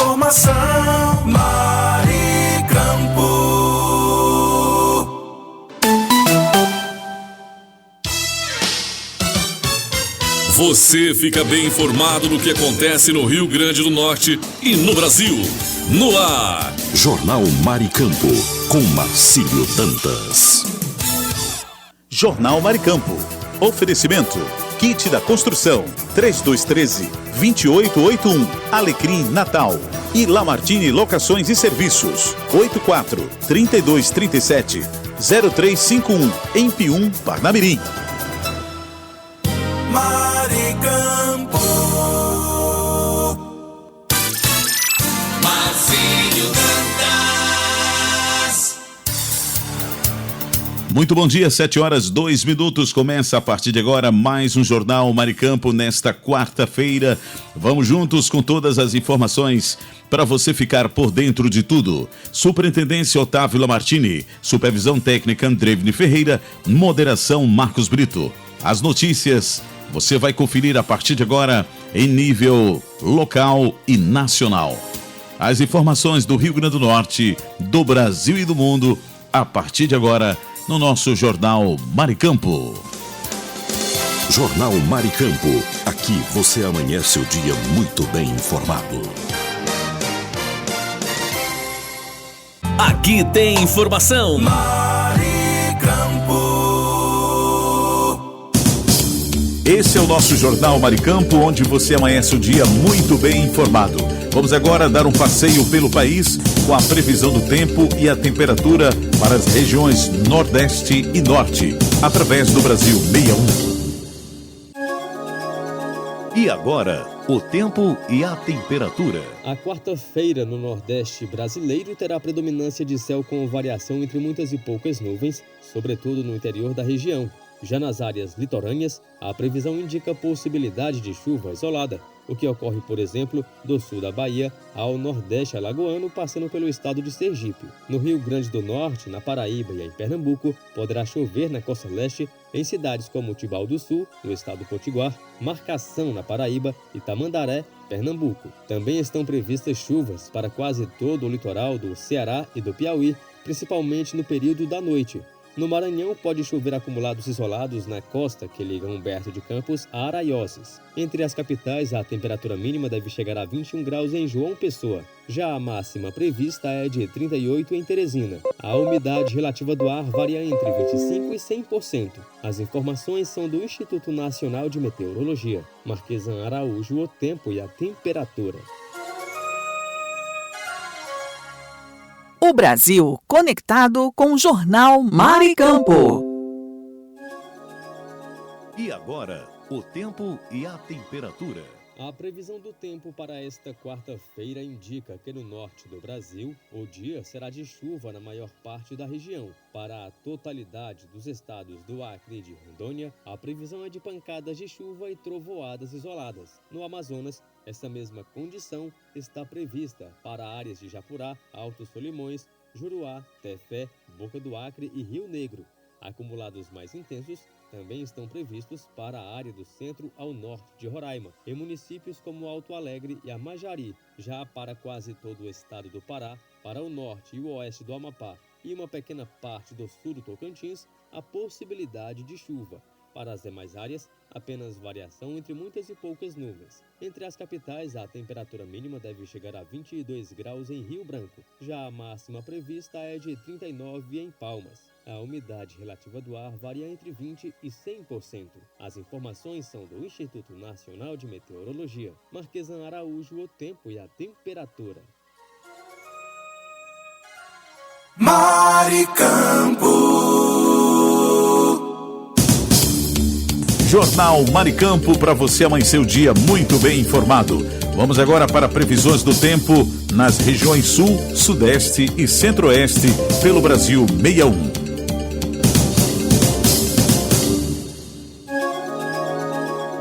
informação. Maricampo. Você fica bem informado do que acontece no Rio Grande do Norte e no Brasil. No ar, Jornal Maricampo, com Marcílio Dantas. Jornal Maricampo. Oferecimento. Kit da Construção. 3213-2881. Alecrim Natal. E Lamartine Locações e Serviços. 84-3237-0351. Em Pium, Parnamirim. Maricampo. Marcílio Dantas. Muito bom dia, 7h02. Começa a partir de agora mais um Jornal Maricampo nesta quarta-feira. Vamos juntos com todas as informações para você ficar por dentro de tudo. Superintendência Otávio Lamartine, Supervisão Técnica Andrevne Ferreira, Moderação Marcos Brito. As notícias você vai conferir a partir de agora em nível local e nacional. As informações do Rio Grande do Norte, do Brasil e do mundo, a partir de agora no nosso Jornal Maricampo. Jornal Maricampo. Aqui você amanhece o dia muito bem informado. aqui tem informação. Esse é o nosso Jornal Maricampo, onde você amanhece o dia muito bem informado. Vamos agora dar um passeio pelo país com a previsão do tempo e a temperatura para as regiões Nordeste e Norte, através do Brasil 61. E agora, o tempo e a temperatura. A quarta-feira no Nordeste brasileiro terá predominância de céu com variação entre muitas e poucas nuvens, sobretudo no interior da região. Já nas áreas litorâneas, a previsão indica possibilidade de chuva isolada, o que ocorre, por exemplo, do sul da Bahia ao nordeste alagoano, passando pelo estado de Sergipe. No Rio Grande do Norte, na Paraíba e em Pernambuco, poderá chover na costa leste em cidades como Tibau do Sul, no estado do Potiguar, Marcação, na Paraíba e Tamandaré, Pernambuco. Também estão previstas chuvas para quase todo o litoral do Ceará e do Piauí, principalmente no período da noite. No Maranhão, pode chover acumulados isolados na costa que liga Humberto de Campos a Araioses. Entre as capitais, a temperatura mínima deve chegar a 21 graus em João Pessoa. Já a máxima prevista é de 38 em Teresina. A umidade relativa do ar varia entre 25% e 100%. As informações são do Instituto Nacional de Meteorologia. Marquesan Araújo, o tempo e a temperatura. O Brasil conectado com o Jornal Maricampo. E agora, o tempo e a temperatura. A previsão do tempo para esta quarta-feira indica que no norte do Brasil, o dia será de chuva na maior parte da região. Para a totalidade dos estados do Acre e de Rondônia, a previsão é de pancadas de chuva e trovoadas isoladas. No Amazonas, essa mesma condição está prevista para áreas de Japurá, Altos Solimões, Juruá, Tefé, Boca do Acre e Rio Negro. Acumulados mais intensos também estão previstos para a área do centro ao norte de Roraima, em municípios como Alto Alegre e Amajari. Já para quase todo o estado do Pará, para o norte e o oeste do Amapá e uma pequena parte do sul do Tocantins, a possibilidade de chuva. Para as demais áreas, apenas variação entre muitas e poucas nuvens. Entre as capitais, a temperatura mínima deve chegar a 22 graus em Rio Branco. Já a máxima prevista é de 39 em Palmas. A umidade relativa do ar varia entre 20% e 100%. As informações são do Instituto Nacional de Meteorologia. Marquesan Araújo, o tempo e a temperatura. Maricampo. Jornal Maricampo, para você amanhecer o dia muito bem informado. Vamos agora para previsões do tempo nas regiões Sul, Sudeste e Centro-Oeste pelo Brasil 61.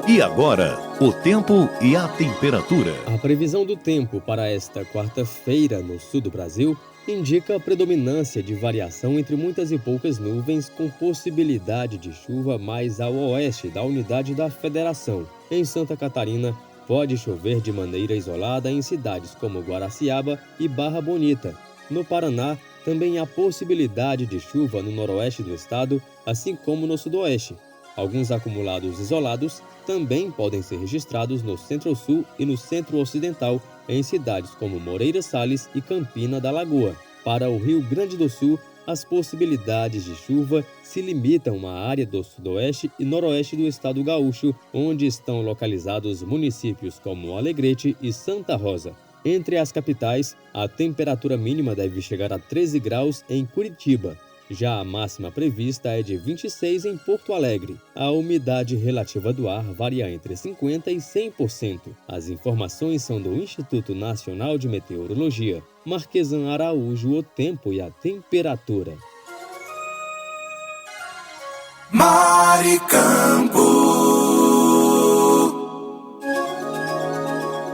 E agora, o tempo e a temperatura. A previsão do tempo para esta quarta-feira no sul do Brasil indica a predominância de variação entre muitas e poucas nuvens, com possibilidade de chuva mais ao oeste da unidade da Federação. Em Santa Catarina, Pode chover de maneira isolada em cidades como Guaraciaba e Barra Bonita. No Paraná, também há possibilidade de chuva no noroeste do estado, assim como no sudoeste. Alguns acumulados isolados também podem ser registrados no centro-sul e no centro-ocidental, em cidades como Moreira Salles e Campina da Lagoa. Para o Rio Grande do Sul, as possibilidades de chuva se limitam à área do sudoeste e noroeste do estado gaúcho, onde estão localizados municípios como Alegrete e Santa Rosa. Entre as capitais, a temperatura mínima deve chegar a 13 graus em Curitiba. Já a máxima prevista é de 26 em Porto Alegre. A umidade relativa do ar varia entre 50% e 100%. As informações são do Instituto Nacional de Meteorologia. Marquesan Araújo, o tempo e a temperatura. Maricampo.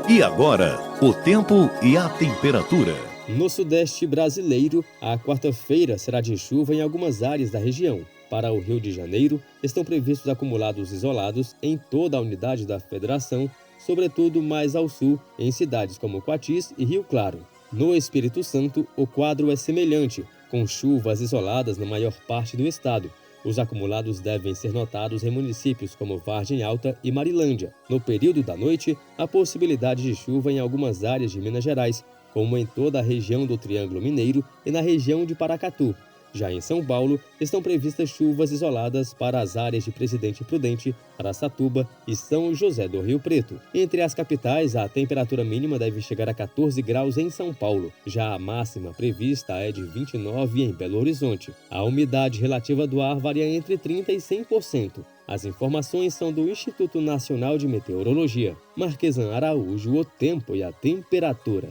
E agora, o tempo e a temperatura. No sudeste brasileiro, a quarta-feira será de chuva em algumas áreas da região. Para o Rio de Janeiro, estão previstos acumulados isolados em toda a unidade da federação, sobretudo mais ao sul, em cidades como Coatis e Rio Claro. No Espírito Santo, o quadro é semelhante, com chuvas isoladas na maior parte do estado. Os acumulados devem ser notados em municípios como Vargem Alta e Marilândia. No período da noite, há possibilidade de chuva em algumas áreas de Minas Gerais, como em toda a região do Triângulo Mineiro e na região de Paracatu. Já em São Paulo, estão previstas chuvas isoladas para as áreas de Presidente Prudente, Araçatuba e São José do Rio Preto. Entre as capitais, a temperatura mínima deve chegar a 14 graus em São Paulo. Já a máxima prevista é de 29 em Belo Horizonte. A umidade relativa do ar varia entre 30% e 100%. As informações são do Instituto Nacional de Meteorologia. Marquesan Araújo, o tempo e a temperatura.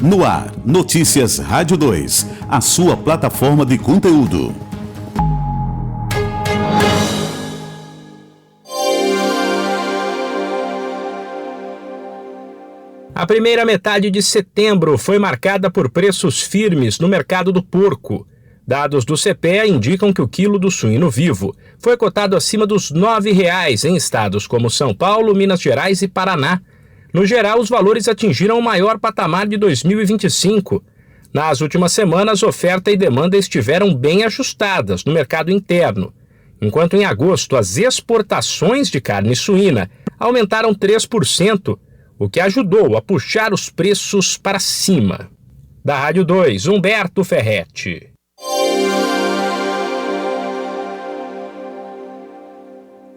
No ar, Notícias Rádio 2, a sua plataforma de conteúdo. A primeira metade de setembro foi marcada por preços firmes no mercado do porco. Dados do CPEA indicam que o quilo do suíno vivo foi cotado acima dos R$ 9,00 em estados como São Paulo, Minas Gerais e Paraná. No geral, os valores atingiram o maior patamar de 2025. Nas últimas semanas, oferta e demanda estiveram bem ajustadas no mercado interno, enquanto em agosto as exportações de carne suína aumentaram 3%, o que ajudou a puxar os preços para cima. Da Rádio 2, Humberto Ferretti.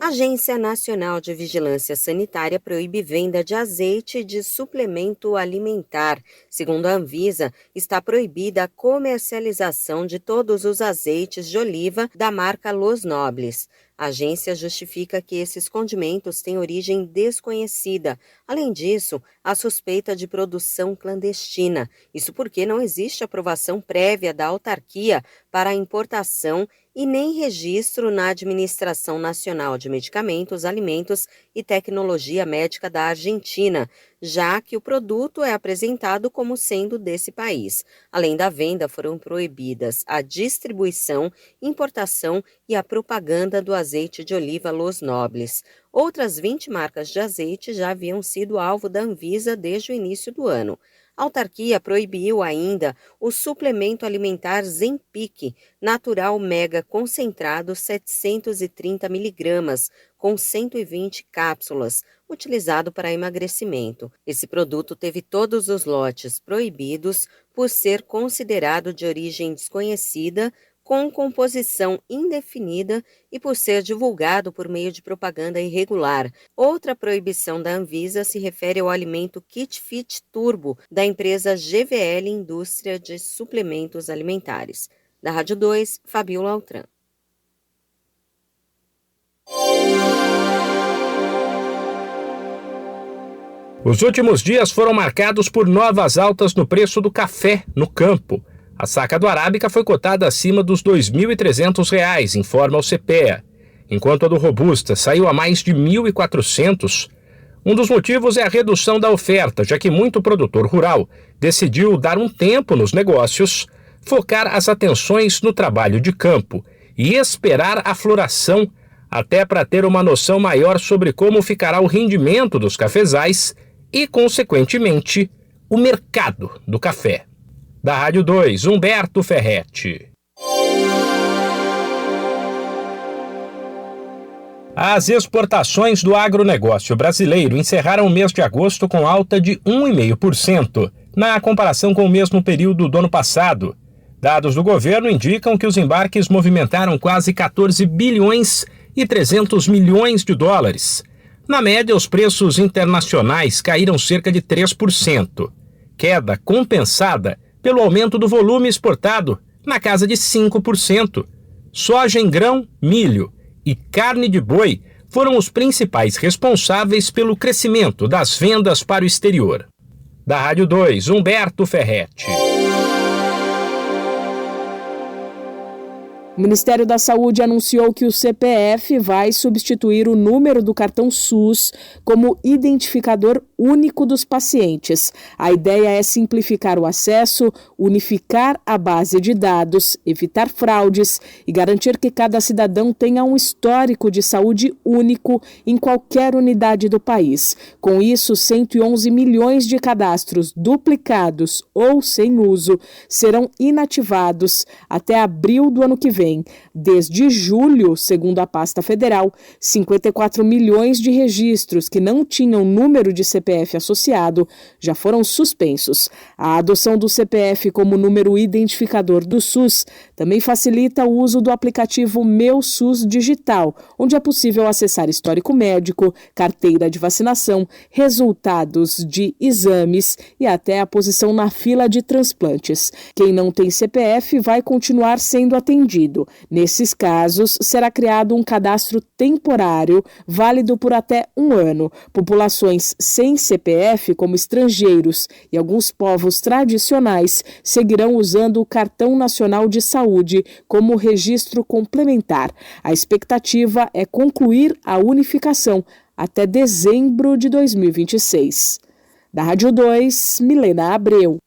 A Agência Nacional de Vigilância Sanitária proíbe venda de azeite de suplemento alimentar. Segundo a Anvisa, está proibida a comercialização de todos os azeites de oliva da marca Los Nobles. A agência justifica que esses condimentos têm origem desconhecida. Além disso, há suspeita de produção clandestina. Isso porque não existe aprovação prévia da autarquia para a importação e nem registro na Administração Nacional de Medicamentos, Alimentos e Tecnologia Médica da Argentina, já que o produto é apresentado como sendo desse país. Além da venda, foram proibidas a distribuição, importação e a propaganda do azeite de oliva Los Nobles. Outras 20 marcas de azeite já haviam sido alvo da Anvisa desde o início do ano. A autarquia proibiu ainda o suplemento alimentar Zempic, natural mega concentrado 730 mg, com 120 cápsulas, utilizado para emagrecimento. Esse produto teve todos os lotes proibidos por ser considerado de origem desconhecida, com composição indefinida e por ser divulgado por meio de propaganda irregular. Outra proibição da Anvisa se refere ao alimento Kit Fit Turbo, da empresa GVL Indústria de Suplementos Alimentares. Da Rádio 2, Fabiola Altran. Os últimos dias foram marcados por novas altas no preço do café no campo. A saca do Arábica foi cotada acima dos R$ 2.300, informa o CPEA, enquanto a do Robusta saiu a mais de R$ 1.400. Um dos motivos é a redução da oferta, já que muito produtor rural decidiu dar um tempo nos negócios, focar as atenções no trabalho de campo e esperar a floração até para ter uma noção maior sobre como ficará o rendimento dos cafezais e, consequentemente, o mercado do café. Da Rádio 2, Humberto Ferretti. As exportações do agronegócio brasileiro encerraram o mês de agosto com alta de 1,5%, na comparação com o mesmo período do ano passado. Dados do governo indicam que os embarques movimentaram quase 14 bilhões e 300 milhões de dólares. Na média, os preços internacionais caíram cerca de 3%, queda compensada pelo aumento do volume exportado, na casa de 5%. Soja em grão, milho e carne de boi foram os principais responsáveis pelo crescimento das vendas para o exterior. Da Rádio 2, Humberto Ferretti. O Ministério da Saúde anunciou que o CPF vai substituir o número do cartão SUS como identificador único dos pacientes. A ideia é simplificar o acesso, unificar a base de dados, evitar fraudes e garantir que cada cidadão tenha um histórico de saúde único em qualquer unidade do país. Com isso, 111 milhões de cadastros duplicados ou sem uso serão inativados até abril do ano que vem. Desde julho, segundo a pasta federal, 54 milhões de registros que não tinham número de CPF associado já foram suspensos. A adoção do CPF como número identificador do SUS também facilita o uso do aplicativo Meu SUS Digital, onde é possível acessar histórico médico, carteira de vacinação, resultados de exames e até a posição na fila de transplantes. Quem não tem CPF vai continuar sendo atendido. Nesses casos, será criado um cadastro temporário, válido por até 1 ano. Populações sem CPF, como estrangeiros e alguns povos tradicionais, seguirão usando o Cartão Nacional de Saúde como registro complementar. A expectativa é concluir a unificação até dezembro de 2026. Da Rádio 2, Milena Abreu.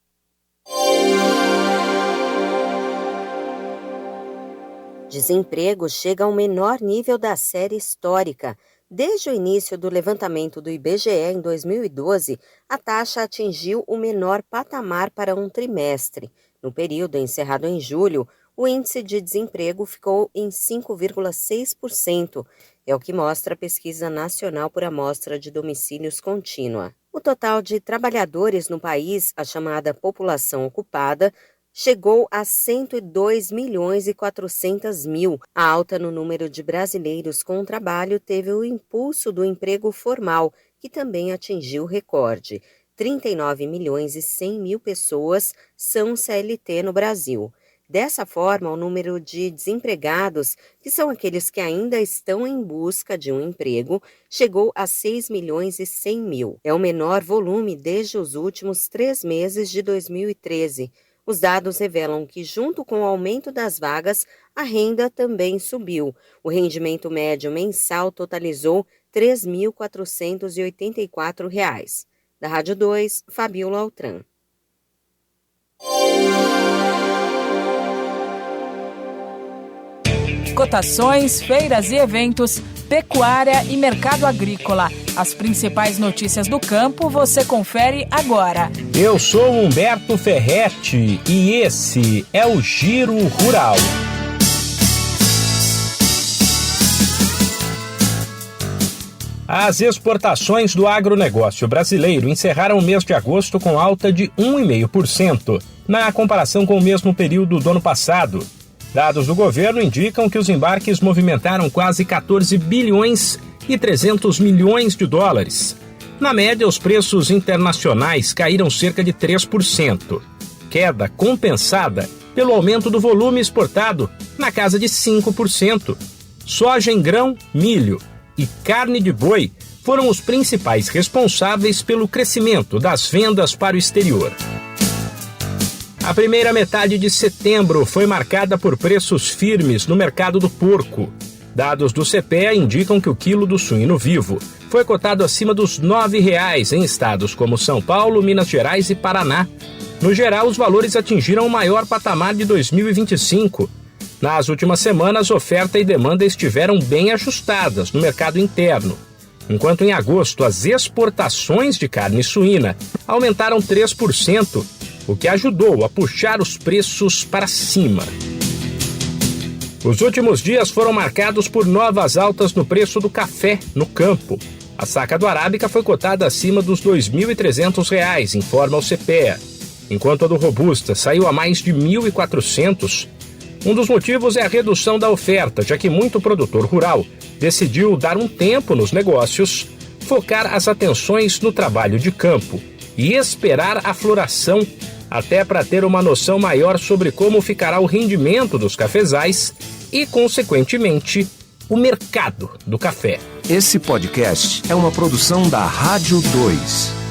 Desemprego chega ao menor nível da série histórica. Desde o início do levantamento do IBGE em 2012, a taxa atingiu o menor patamar para um trimestre. No período encerrado em julho, o índice de desemprego ficou em 5,6%, é o que mostra a Pesquisa Nacional por Amostra de Domicílios Contínua. O total de trabalhadores no país, a chamada população ocupada, chegou a 102 milhões e 400 mil. A alta no número de brasileiros com trabalho teve o impulso do emprego formal, que também atingiu o recorde. 39 milhões e 100 mil pessoas são CLT no Brasil. Dessa forma, o número de desempregados, que são aqueles que ainda estão em busca de um emprego, chegou a 6 milhões e 100 mil. É o menor volume desde os últimos 3 meses de 2013. Os dados revelam que, junto com o aumento das vagas, a renda também subiu. O rendimento médio mensal totalizou R$ 3.484. Da Rádio 2, Fabiola Altran. Cotações, feiras e eventos, pecuária e mercado agrícola. As principais notícias do campo você confere agora. Eu sou Humberto Ferretti e esse é o Giro Rural. As exportações do agronegócio brasileiro encerraram o mês de agosto com alta de 1,5%, na comparação com o mesmo período do ano passado. Dados do governo indicam que os embarques movimentaram quase 14 bilhões e 300 milhões de dólares. Na média, os preços internacionais caíram cerca de 3%, queda compensada pelo aumento do volume exportado, na casa de 5%. Soja em grão, milho e carne de boi foram os principais responsáveis pelo crescimento das vendas para o exterior. A primeira metade de setembro foi marcada por preços firmes no mercado do porco. Dados do CPEA indicam que o quilo do suíno vivo foi cotado acima dos R$ 9,00 em estados como São Paulo, Minas Gerais e Paraná. No geral, os valores atingiram o maior patamar de 2025. Nas últimas semanas, oferta e demanda estiveram bem ajustadas no mercado interno, enquanto em agosto as exportações de carne suína aumentaram 3%, o que ajudou a puxar os preços para cima. Os últimos dias foram marcados por novas altas no preço do café no campo. A saca do Arábica foi cotada acima dos R$ 2.300, informa o CPEA, enquanto a do Robusta saiu a mais de R$ 1.400. Um dos motivos é a redução da oferta, já que muito produtor rural decidiu dar um tempo nos negócios, focar as atenções no trabalho de campo e esperar a floração, até para ter uma noção maior sobre como ficará o rendimento dos cafezais e, consequentemente, o mercado do café. Esse podcast é uma produção da Rádio 2.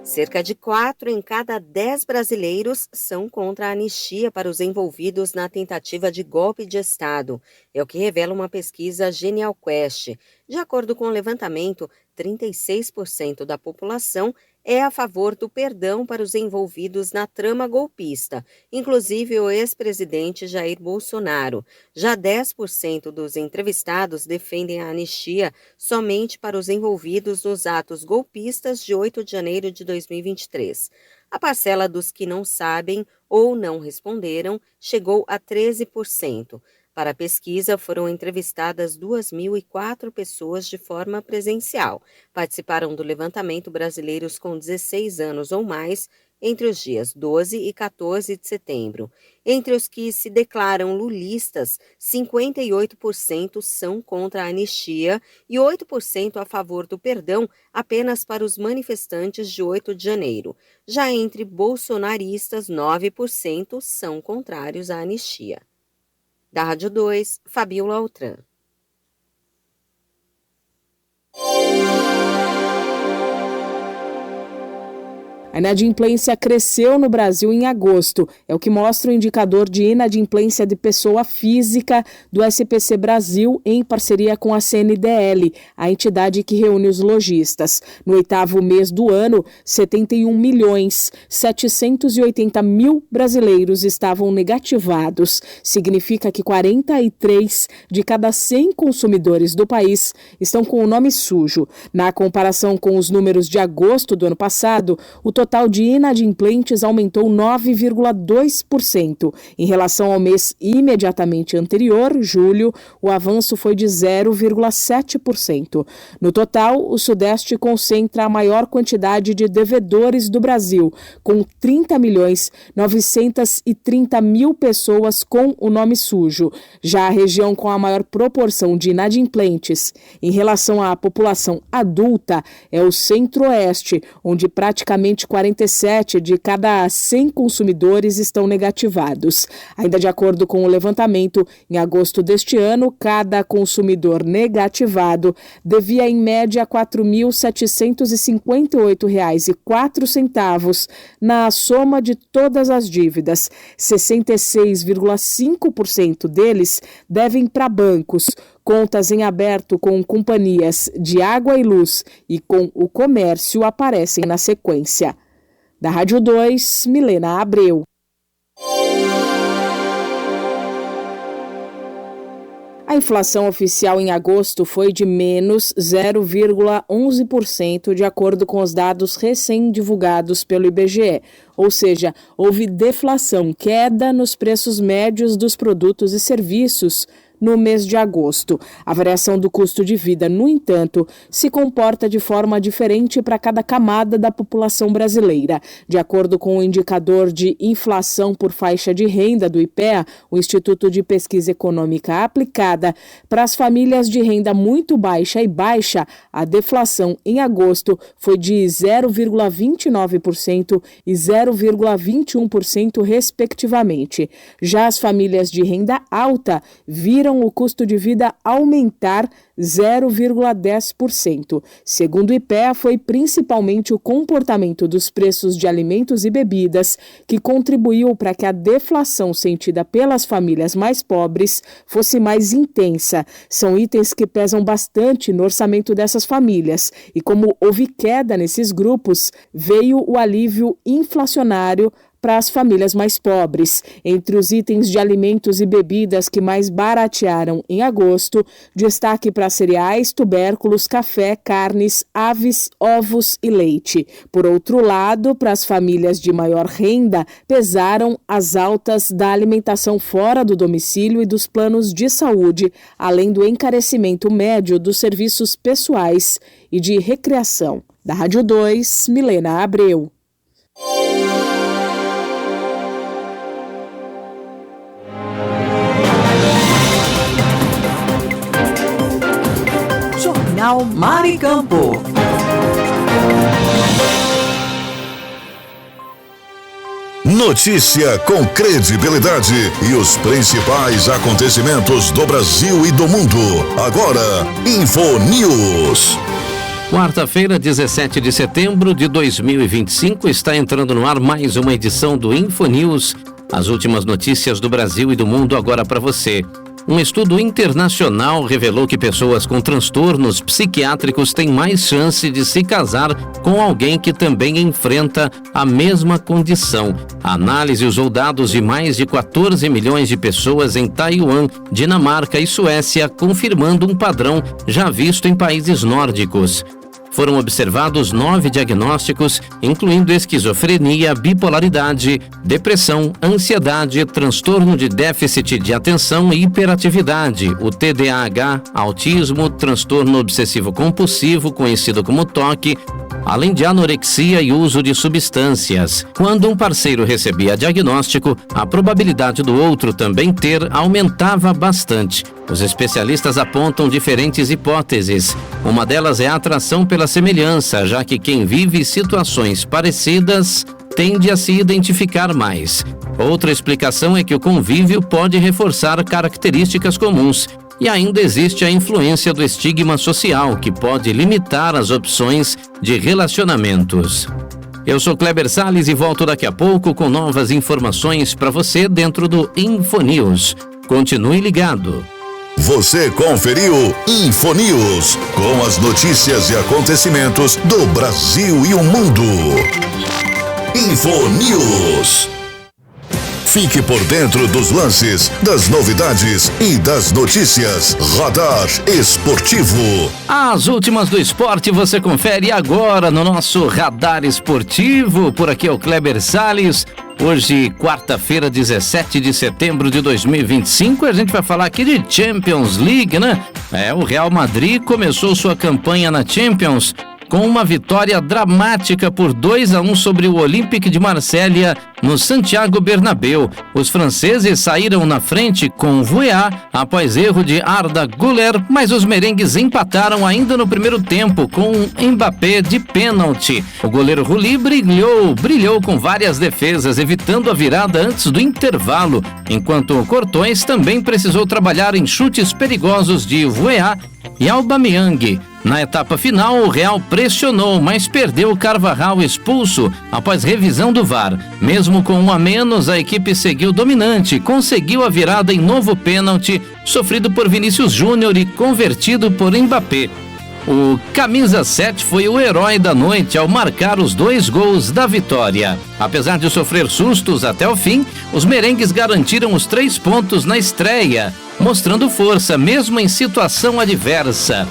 Cerca de 4 em cada 10 brasileiros são contra a anistia para os envolvidos na tentativa de golpe de Estado. É o que revela uma pesquisa Genial Quest. De acordo com o levantamento, 36% da população é a favor do perdão para os envolvidos na trama golpista, inclusive o ex-presidente Jair Bolsonaro. Já 10% dos entrevistados defendem a anistia somente para os envolvidos nos atos golpistas de 8 de janeiro de 2023. A parcela dos que não sabem ou não responderam chegou a 13%. Para a pesquisa, foram entrevistadas 2.004 pessoas de forma presencial. Participaram do levantamento brasileiros com 16 anos ou mais entre os dias 12 e 14 de setembro. Entre os que se declaram lulistas, 58% são contra a anistia e 8% a favor do perdão apenas para os manifestantes de 8 de janeiro. Já entre bolsonaristas, 9% são contrários à anistia. Da Rádio 2, Fabiola Altran. A inadimplência cresceu no Brasil em agosto. É o que mostra o indicador de inadimplência de pessoa física do SPC Brasil em parceria com a CNDL, a entidade que reúne os lojistas. No 8º mês do ano, 71.780.000 brasileiros estavam negativados. Significa que 43 de cada 100 consumidores do país estão com o nome sujo. Na comparação com os números de agosto do ano passado, o total de inadimplentes aumentou 9,2%. Em relação ao mês imediatamente anterior, julho, o avanço foi de 0,7%. No total, o Sudeste concentra a maior quantidade de devedores do Brasil, com 30.930.000 pessoas com o nome sujo. Já a região com a maior proporção de inadimplentes em relação à população adulta é o Centro-Oeste, onde praticamente 47 de cada 100 consumidores estão negativados. Ainda de acordo com o levantamento, em agosto deste ano, cada consumidor negativado devia em média R$ 4.758,04 na soma de todas as dívidas. 66,5% deles devem para bancos, contas em aberto com companhias de água e luz e com o comércio aparecem na sequência. Da Rádio 2, Milena Abreu. A inflação oficial em agosto foi de menos 0,11%, de acordo com os dados recém-divulgados pelo IBGE. Ou seja, houve deflação, queda nos preços médios dos produtos e serviços no mês de agosto. A variação do custo de vida, no entanto, se comporta de forma diferente para cada camada da população brasileira. De acordo com o indicador de inflação por faixa de renda do IPEA, o Instituto de Pesquisa Econômica Aplicada, para as famílias de renda muito baixa e baixa, a deflação em agosto foi de 0,29% e 0,21%, respectivamente. Já as famílias de renda alta viram viram o custo de vida aumentar 0,10%. Segundo o IPEA, foi principalmente o comportamento dos preços de alimentos e bebidas que contribuiu para que a deflação sentida pelas famílias mais pobres fosse mais intensa. São itens que pesam bastante no orçamento dessas famílias e, como houve queda nesses grupos, veio o alívio inflacionário para as famílias mais pobres. Entre os itens de alimentos e bebidas que mais baratearam em agosto, destaque para cereais, tubérculos, café, carnes, aves, ovos e leite. Por outro lado, para as famílias de maior renda, pesaram as altas da alimentação fora do domicílio e dos planos de saúde, além do encarecimento médio dos serviços pessoais e de recreação. Da Rádio 2, Milena Abreu. Jornal Maricampo. Notícia com credibilidade e os principais acontecimentos do Brasil e do mundo. Agora, InfoNews. Quarta-feira, 17 de setembro de 2025, está entrando no ar mais uma edição do InfoNews. As últimas notícias do Brasil e do mundo agora para você. Um estudo internacional revelou que pessoas com transtornos psiquiátricos têm mais chance de se casar com alguém que também enfrenta a mesma condição. A análise usou dados de mais de 14 milhões de pessoas em Taiwan, Dinamarca e Suécia, confirmando um padrão já visto em países nórdicos. Foram observados 9 diagnósticos, incluindo esquizofrenia, bipolaridade, depressão, ansiedade, transtorno de déficit de atenção e hiperatividade, o TDAH, autismo, transtorno obsessivo-compulsivo, conhecido como TOC, além de anorexia e uso de substâncias. Quando um parceiro recebia diagnóstico, a probabilidade do outro também ter aumentava bastante. Os especialistas apontam diferentes hipóteses. Uma delas é a atração pela semelhança, já que quem vive situações parecidas tende a se identificar mais. Outra explicação é que o convívio pode reforçar características comuns. E ainda existe a influência do estigma social, que pode limitar as opções de relacionamentos. Eu sou Kleber Salles e volto daqui a pouco com novas informações para você dentro do InfoNews. Continue ligado. Você conferiu InfoNews, com as notícias e acontecimentos do Brasil e o mundo. InfoNews. Fique por dentro dos lances, das novidades e das notícias. Radar Esportivo. As últimas do esporte você confere agora no nosso Radar Esportivo. Por aqui é o Kleber Salles. Hoje, quarta-feira, 17 de setembro de 2025, a gente vai falar aqui de Champions League, né? O Real Madrid começou sua campanha na Champions com uma vitória dramática por 2-1 sobre o Olympique de Marselha no Santiago Bernabéu. Os franceses saíram na frente com Voea após erro de Arda Güler, mas os merengues empataram ainda no primeiro tempo com Mbappé de pênalti. O goleiro Rulli brilhou com várias defesas, evitando a virada antes do intervalo, enquanto o Courtois também precisou trabalhar em chutes perigosos de Voea e Aubameyang. Na etapa final, o Real pressionou, mas perdeu o Carvajal expulso após revisão do VAR. Mesmo com 1 a menos, a equipe seguiu dominante, conseguiu a virada em novo pênalti, sofrido por Vinícius Júnior e convertido por Mbappé. O camisa 7 foi o herói da noite ao marcar os 2 gols da vitória. Apesar de sofrer sustos até o fim, os merengues garantiram os 3 pontos na estreia, mostrando força mesmo em situação adversa.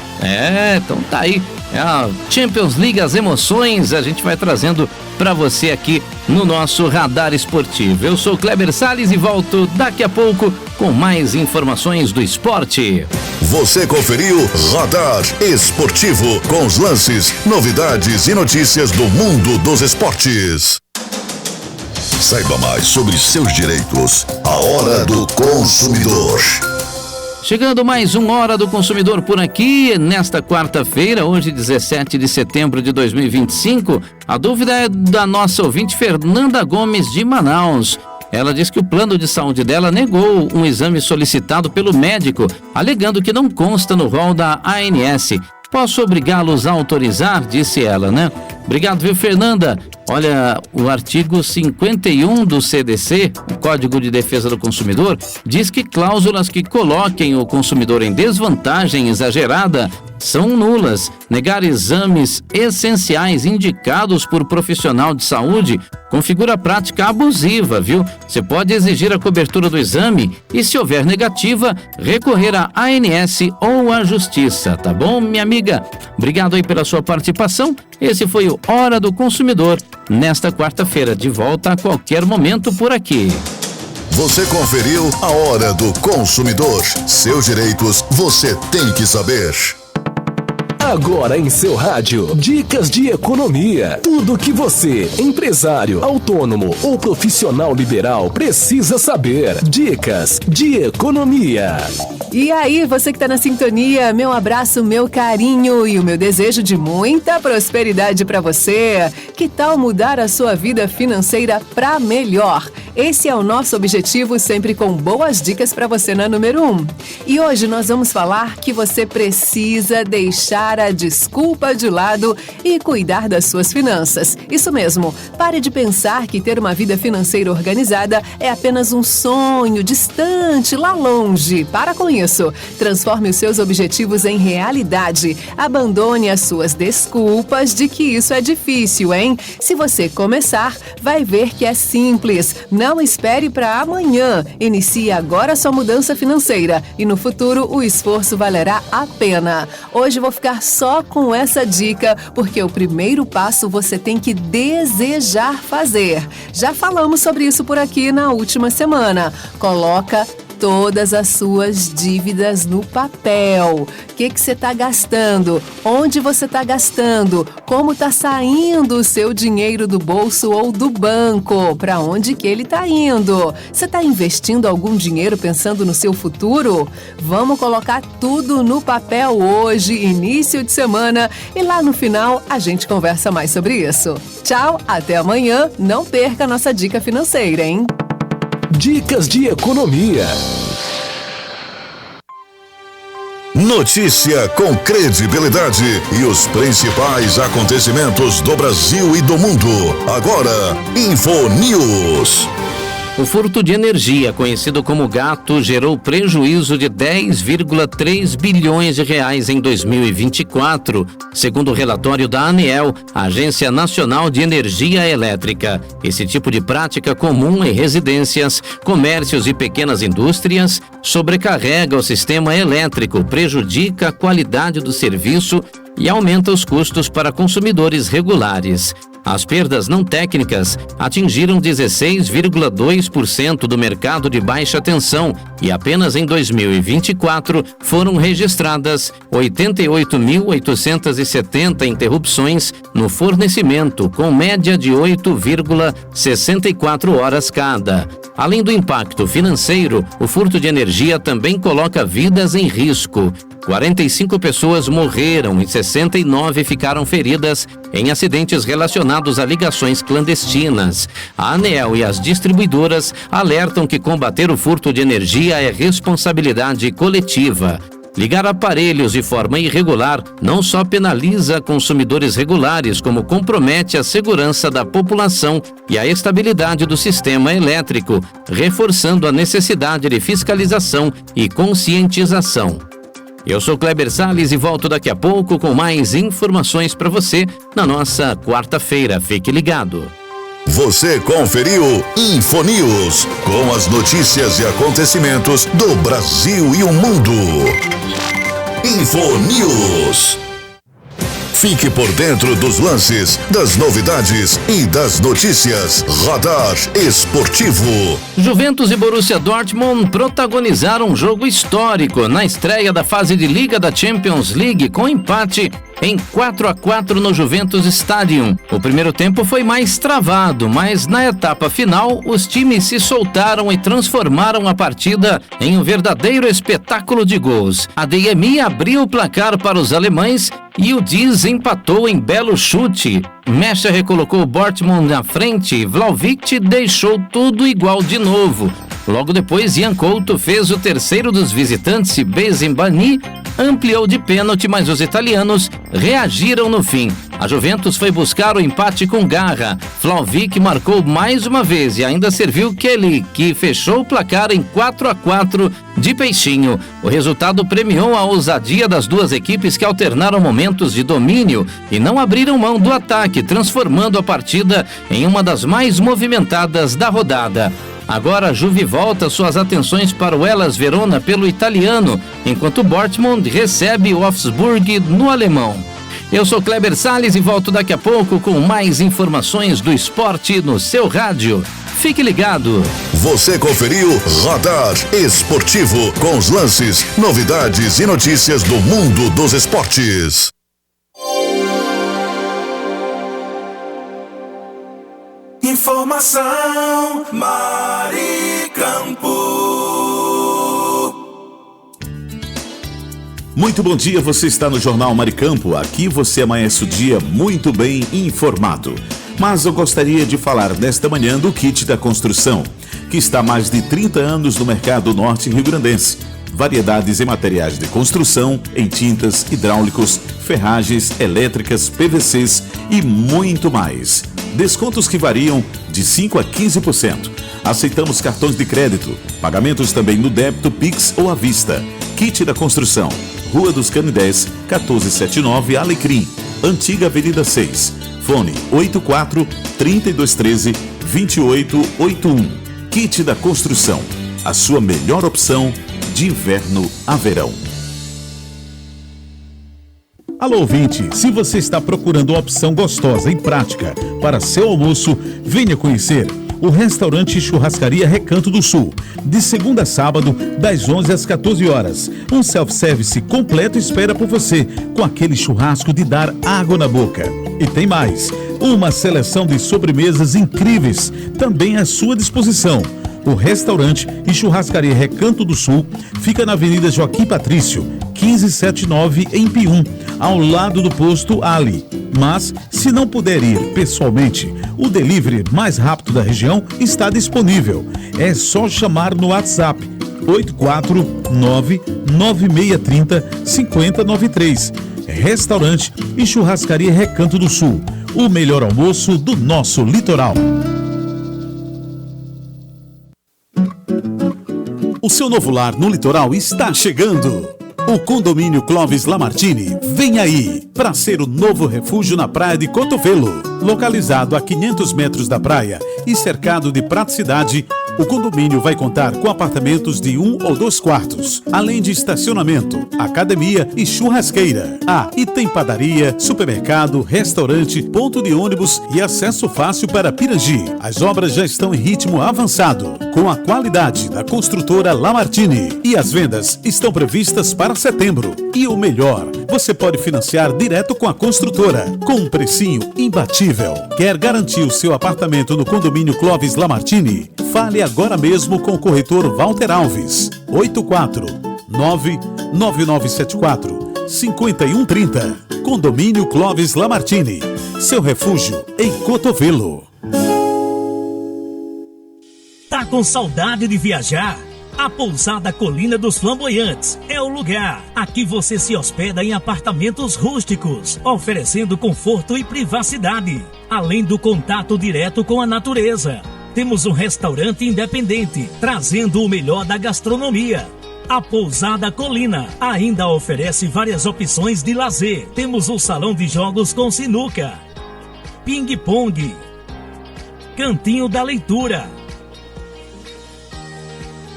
Então tá aí, a Champions League, as emoções, a gente vai trazendo para você aqui no nosso Radar Esportivo. Eu sou Kleber Salles e volto daqui a pouco com mais informações do esporte. Você conferiu Radar Esportivo, com os lances, novidades e notícias do mundo dos esportes. Saiba mais sobre seus direitos. A Hora do Consumidor. Chegando mais uma Hora do Consumidor por aqui, nesta quarta-feira, hoje 17 de setembro de 2025. A dúvida é da nossa ouvinte Fernanda Gomes de Manaus. Ela diz que o plano de saúde dela negou um exame solicitado pelo médico, alegando que não consta no rol da ANS. Posso obrigá-los a autorizar? Disse ela, né? Obrigado, viu, Fernanda? Olha, o artigo 51 do CDC, o Código de Defesa do Consumidor, diz que cláusulas que coloquem o consumidor em desvantagem exagerada são nulas. Negar exames essenciais indicados por profissional de saúde configura prática abusiva, viu? Você pode exigir a cobertura do exame e, se houver negativa, recorrer à ANS ou à Justiça, tá bom, minha amiga? Obrigado aí pela sua participação. Esse foi o Hora do Consumidor, nesta quarta-feira, de volta a qualquer momento por aqui. Você conferiu a Hora do Consumidor. Seus direitos você tem que saber. Agora em seu rádio, dicas de economia. Tudo que você, empresário, autônomo ou profissional liberal, precisa saber. Dicas de economia. E aí, você que está na sintonia, meu abraço, meu carinho e o meu desejo de muita prosperidade para você. Que tal mudar a sua vida financeira para melhor? Esse é o nosso objetivo, sempre com boas dicas para você na número 1. E hoje nós vamos falar que você precisa deixar a desculpa de lado e cuidar das suas finanças. Isso mesmo, pare de pensar que ter uma vida financeira organizada é apenas um sonho distante, lá longe. Para com isso. Transforme os seus objetivos em realidade. Abandone as suas desculpas de que isso é difícil, hein? Se você começar, vai ver que é simples. Não espere para amanhã. Inicie agora sua mudança financeira e no futuro o esforço valerá a pena. Hoje vou ficar só com essa dica, porque o primeiro passo você tem que desejar fazer. Já falamos sobre isso por aqui na última semana. Coloca todas as suas dívidas no papel. O que você está gastando? Onde você está gastando? Como está saindo o seu dinheiro do bolso ou do banco? Para onde que ele está indo? Você está investindo algum dinheiro pensando no seu futuro? Vamos colocar tudo no papel hoje, início de semana, e lá no final a gente conversa mais sobre isso. Tchau, até amanhã. Não perca a nossa dica financeira, hein? Dicas de economia. Notícia com credibilidade e os principais acontecimentos do Brasil e do mundo. Agora, Info News. O furto de energia, conhecido como gato, gerou prejuízo de 10,3 bilhões de reais em 2024, segundo o relatório da ANEEL, Agência Nacional de Energia Elétrica. Esse tipo de prática comum em residências, comércios e pequenas indústrias sobrecarrega o sistema elétrico, prejudica a qualidade do serviço e aumenta os custos para consumidores regulares. As perdas não técnicas atingiram 16,2% do mercado de baixa tensão e apenas em 2024 foram registradas 88.870 interrupções no fornecimento, com média de 8,64 horas cada. Além do impacto financeiro, o furto de energia também coloca vidas em risco. 45 pessoas morreram e 69 ficaram feridas em acidentes relacionados a ligações clandestinas. A ANEEL e as distribuidoras alertam que combater o furto de energia é responsabilidade coletiva. Ligar aparelhos de forma irregular não só penaliza consumidores regulares, como compromete a segurança da população e a estabilidade do sistema elétrico, reforçando a necessidade de fiscalização e conscientização. Eu sou Kleber Salles e volto daqui a pouco com mais informações para você na nossa quarta-feira. Fique ligado. Você conferiu Info News, com as notícias e acontecimentos do Brasil e o mundo. Info News. Fique por dentro dos lances, das novidades e das notícias. Radar Esportivo. Juventus e Borussia Dortmund protagonizaram um jogo histórico na estreia da fase de Liga da Champions League, com empate em 4-4 no Juventus Stadium. O primeiro tempo foi mais travado, mas na etapa final os times se soltaram e transformaram a partida em um verdadeiro espetáculo de gols. A Adeyemi abriu o placar para os alemães E o Diz empatou em belo chute. Mecha recolocou o Bortmund na frente. Vlahovic deixou tudo igual de novo. Logo depois, Ian Couto fez o terceiro dos visitantes e Bezembani ampliou de pênalti, mas os italianos reagiram no fim. A Juventus foi buscar o empate com garra. Vlahovic marcou mais uma vez e ainda serviu Kelly, que fechou o placar em 4-4 de peixinho. O resultado premiou a ousadia das duas equipes que alternaram momentos de domínio e não abriram mão do ataque, transformando a partida em uma das mais movimentadas da rodada. Agora a Juve volta suas atenções para o Hellas Verona pelo italiano, enquanto o Dortmund recebe o Wolfsburg no alemão. Eu sou Kleber Salles e volto daqui a pouco com mais informações do esporte no seu rádio. Fique ligado. Você conferiu Radar Esportivo com os lances, novidades e notícias do mundo dos esportes. Informação Maricampo. Muito bom dia, você está no Jornal Maricampo. Aqui você amanhece o dia muito bem informado. Mas eu gostaria de falar nesta manhã do kit da construção, que está há mais de 30 anos no mercado norte rio-grandense. Variedades em materiais de construção, em tintas, hidráulicos, ferragens, elétricas, PVCs e muito mais. Descontos que variam de 5% a 15%. Aceitamos cartões de crédito, pagamentos também no débito, Pix ou à vista. Kit da construção, Rua dos Canidés, 1479 Alecrim, Antiga Avenida 6. Fone 84-3213-2881. Kit da construção, a sua melhor opção de inverno a verão. Alô ouvinte, se você está procurando uma opção gostosa e prática para seu almoço, venha conhecer o restaurante Churrascaria Recanto do Sul, de segunda a sábado, das 11 às 14 horas. Um self-service completo espera por você, com aquele churrasco de dar água na boca. E tem mais, uma seleção de sobremesas incríveis também à sua disposição. O restaurante e churrascaria Recanto do Sul fica na Avenida Joaquim Patrício, 1579 em Pium, ao lado do posto Ali. Mas, se não puder ir pessoalmente, o delivery mais rápido da região está disponível. É só chamar no WhatsApp 849-9630-5093. Restaurante e churrascaria Recanto do Sul, o melhor almoço do nosso litoral. O seu novo lar no litoral está chegando. O condomínio Clóvis Lamartine vem aí para ser o novo refúgio na praia de Cotovelo. Localizado a 500 metros da praia e cercado de praticidade, o condomínio vai contar com apartamentos de 1 ou 2 quartos, além de estacionamento, academia e churrasqueira. E tem padaria, supermercado, restaurante, ponto de ônibus e acesso fácil para Pirangi. As obras já estão em ritmo avançado, com a qualidade da construtora Lamartine. E as vendas estão previstas para setembro. E o melhor, você pode financiar direto com a construtora, com um precinho imbatível. Quer garantir o seu apartamento no condomínio Clóvis Lamartine? Fale agora mesmo com o corretor Walter Alves. 849-9974-5130. Condomínio Clóvis Lamartine. Seu refúgio em Cotovelo. Tá com saudade de viajar? A Pousada Colina dos Flamboyantes é o lugar. Aqui você se hospeda em apartamentos rústicos, oferecendo conforto e privacidade, além do contato direto com a natureza. Temos um restaurante independente, trazendo o melhor da gastronomia. A Pousada Colina ainda oferece várias opções de lazer. Temos o salão de jogos com sinuca, ping-pong, cantinho da leitura,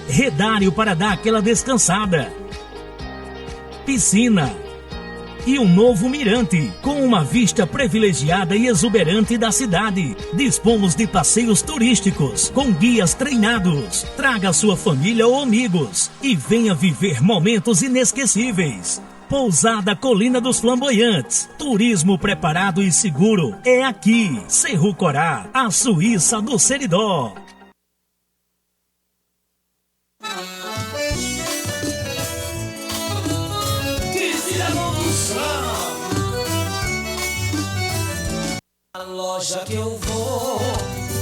redário para dar aquela descansada, piscina e um novo mirante com uma vista privilegiada e exuberante da cidade. Dispomos de passeios turísticos com guias treinados. Traga sua família ou amigos e venha viver momentos inesquecíveis. Pousada Colina dos Flamboyantes. Turismo preparado e seguro é aqui. Cerro Corá, a Suíça do Seridó. loja que eu vou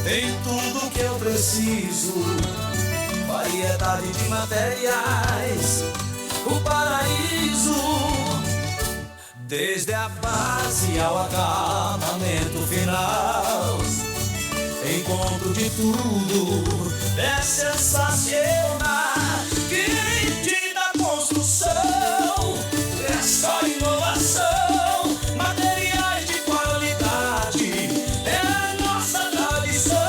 tem tudo que eu preciso. Variedade de materiais, o paraíso. Desde a base ao acabamento final, encontro de tudo, é sensacional. Quem da construção, é só inovação, materiais de qualidade, é a nossa tradição.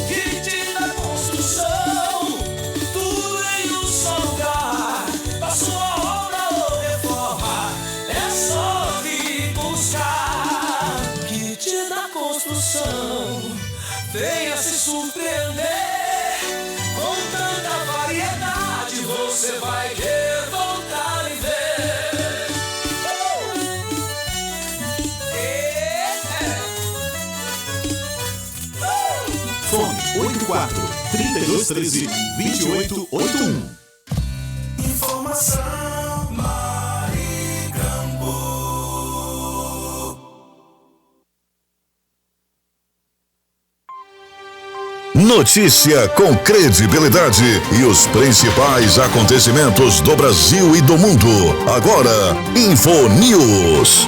Kit da construção, tudo em um só lugar, pra sua obra ou reforma, é só vir buscar. Kit da construção, venha se surpreender, com tanta variedade você vai querer voltar e ver. Fone 84-3213-2881. Informação Maricampo. Notícia com credibilidade e os principais acontecimentos do Brasil e do mundo. Agora, InfoNews.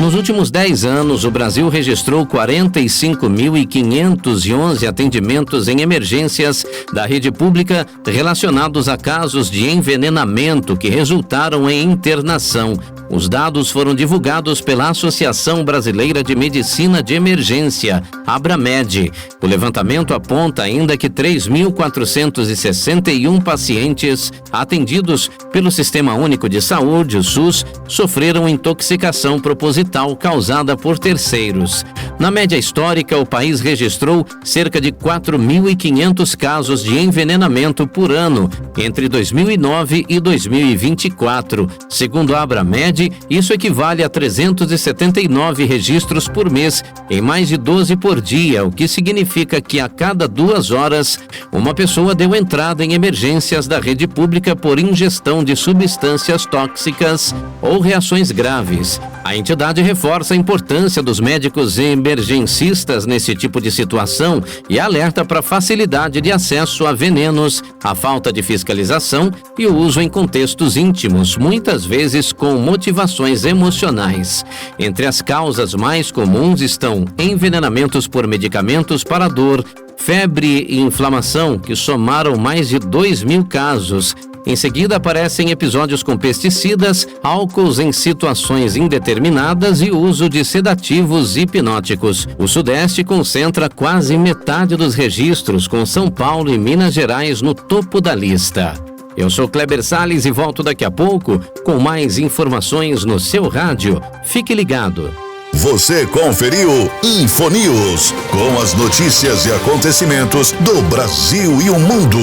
Nos últimos 10 anos, o Brasil registrou 45.511 atendimentos em emergências da rede pública relacionados a casos de envenenamento que resultaram em internação. Os dados foram divulgados pela Associação Brasileira de Medicina de Emergência, Abramed. O levantamento aponta ainda que 3.461 pacientes atendidos pelo Sistema Único de Saúde, o SUS, sofreram intoxicação proposital causada por terceiros. Na média histórica, o país registrou cerca de 4.500 casos de envenenamento por ano entre 2009 e 2024. Segundo a Abramed, isso equivale a 379 registros por mês, em mais de 12 por dia, o que significa que a cada 2 horas, uma pessoa deu entrada em emergências da rede pública por ingestão de substâncias tóxicas ou reações graves. A entidade reforça a importância dos médicos emergencistas nesse tipo de situação e alerta para a facilidade de acesso a venenos, a falta de fiscalização e o uso em contextos íntimos, muitas vezes com motivações emocionais. Entre as causas mais comuns estão envenenamentos por medicamentos para dor, febre e inflamação, que somaram mais de 2.000 casos. Em seguida, aparecem episódios com pesticidas, álcools em situações indeterminadas e uso de sedativos hipnóticos. O Sudeste concentra quase metade dos registros, com São Paulo e Minas Gerais no topo da lista. Eu sou Kleber Salles e volto daqui a pouco com mais informações no seu rádio. Fique ligado. Você conferiu InfoNews, com as notícias e acontecimentos do Brasil e o mundo.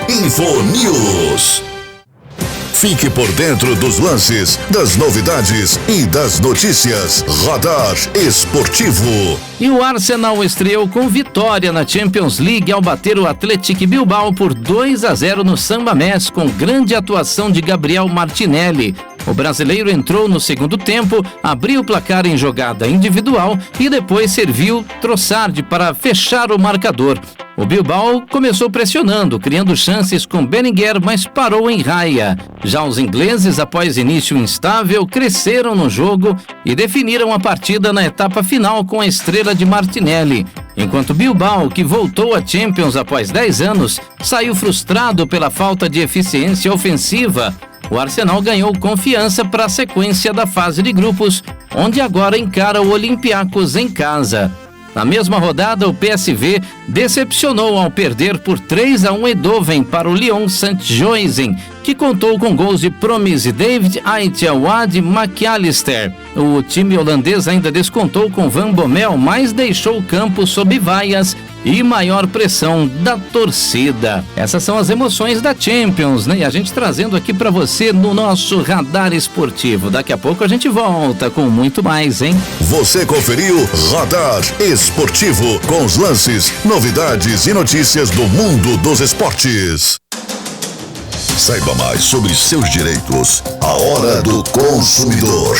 InfoNews. Fique por dentro dos lances, das novidades e das notícias. Radar Esportivo. E o Arsenal estreou com vitória na Champions League ao bater o Athletic Bilbao por 2-0 no San Mamés, com grande atuação de Gabriel Martinelli. O brasileiro entrou no segundo tempo, abriu o placar em jogada individual e depois serviu Trossard para fechar o marcador. O Bilbao começou pressionando, criando chances com Benninger, mas parou em raia. Já os ingleses, após início instável, cresceram no jogo e definiram a partida na etapa final com a estrela de Martinelli. Enquanto Bilbao, que voltou à Champions após 10 anos, saiu frustrado pela falta de eficiência ofensiva. O Arsenal ganhou confiança para a sequência da fase de grupos, onde agora encara o Olympiacos em casa. Na mesma rodada, o PSV decepcionou ao perder por 3-1 Eindhoven para o Lyon Saint-Gilloise, que contou com gols de Promise, David Ait e Wad McAllister. O time holandês ainda descontou com Van Bommel, mas deixou o campo sob vaias e maior pressão da torcida. Essas são as emoções da Champions, né? E a gente trazendo aqui para você no nosso Radar Esportivo. Daqui a pouco a gente volta com muito mais, hein? Você conferiu Radar Esportivo, com os lances, novidades e notícias do mundo dos esportes. Saiba mais sobre seus direitos. A Hora do Consumidor.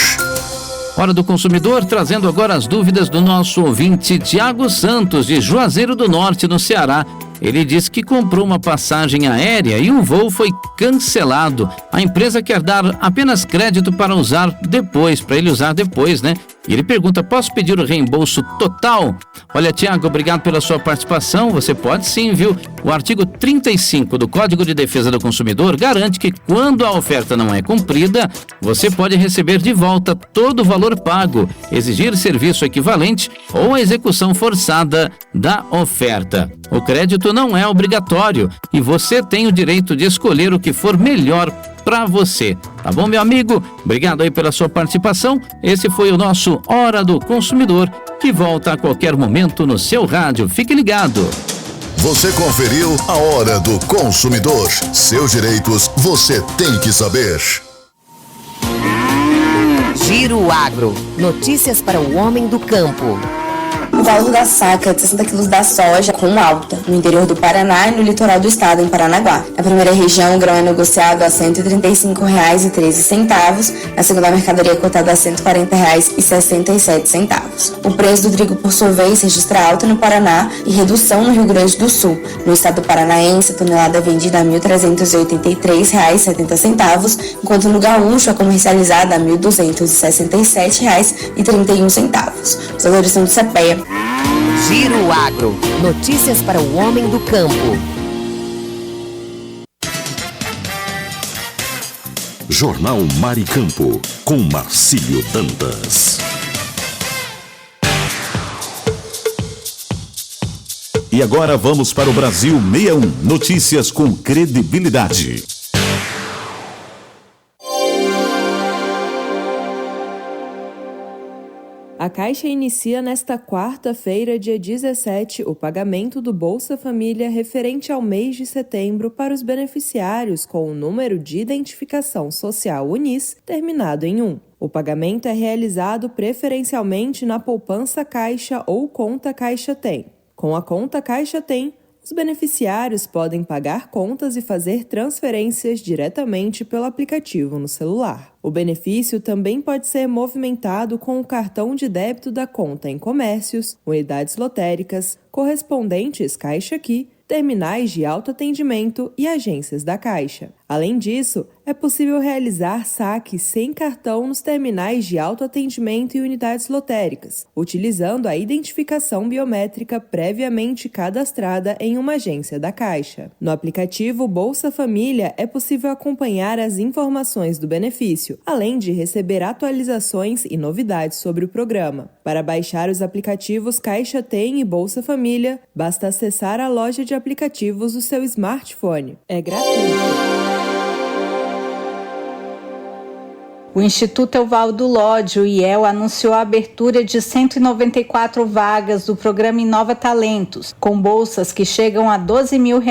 Hora do Consumidor, trazendo agora as dúvidas do nosso ouvinte Tiago Santos, de Juazeiro do Norte, no Ceará. Ele disse que comprou uma passagem aérea e o voo foi cancelado. A empresa quer dar apenas crédito para ele usar depois, né? E ele pergunta, posso pedir o reembolso total? Olha, Tiago, obrigado pela sua participação. Você pode sim, viu? O artigo 35 do Código de Defesa do Consumidor garante que quando a oferta não é cumprida, você pode receber de volta todo o valor pago, exigir serviço equivalente ou a execução forçada da oferta. O crédito não é obrigatório e você tem o direito de escolher o que for melhor para você. Tá bom, meu amigo? Obrigado aí pela sua participação. Esse foi o nosso Hora do Consumidor, que volta a qualquer momento no seu rádio. Fique ligado. Você conferiu a Hora do Consumidor. Seus direitos você tem que saber. Giro Agro. Notícias para o homem do campo. O valor da saca de 60 quilos da soja com alta, no interior do Paraná e no litoral do estado, em Paranaguá. Na primeira região, o grão é negociado a R$ 135,13. Na segunda, a mercadoria é cotada a R$ 140,67. O preço do trigo, por sua vez, registra alta no Paraná e redução no Rio Grande do Sul. No estado paranaense, a tonelada é vendida a R$ 1.383,70, enquanto no Gaúcho é comercializada a R$ 1.267,31. Os valores são do CPEA. Giro Agro. Notícias para o homem do campo. Jornal Maricampo, com Marcílio Dantas. E agora vamos para o Brasil 61. Notícias com credibilidade. A Caixa inicia nesta quarta-feira, dia 17, o pagamento do Bolsa Família referente ao mês de setembro para os beneficiários com o número de identificação social UNIS terminado em 1. O pagamento é realizado preferencialmente na poupança Caixa ou conta Caixa Tem. Com a conta Caixa Tem, os beneficiários podem pagar contas e fazer transferências diretamente pelo aplicativo no celular. O benefício também pode ser movimentado com o cartão de débito da conta em comércios, unidades lotéricas, correspondentes Caixa Aqui, terminais de autoatendimento e agências da Caixa. Além disso, é possível realizar saques sem cartão nos terminais de autoatendimento e unidades lotéricas, utilizando a identificação biométrica previamente cadastrada em uma agência da Caixa. No aplicativo Bolsa Família, é possível acompanhar as informações do benefício, além de receber atualizações e novidades sobre o programa. Para baixar os aplicativos Caixa Tem e Bolsa Família, basta acessar a loja de aplicativos do seu smartphone. É gratuito. O Instituto Evaldo Lodge, o IEL, anunciou a abertura de 194 vagas do programa Inova Talentos, com bolsas que chegam a R$ 12 mil.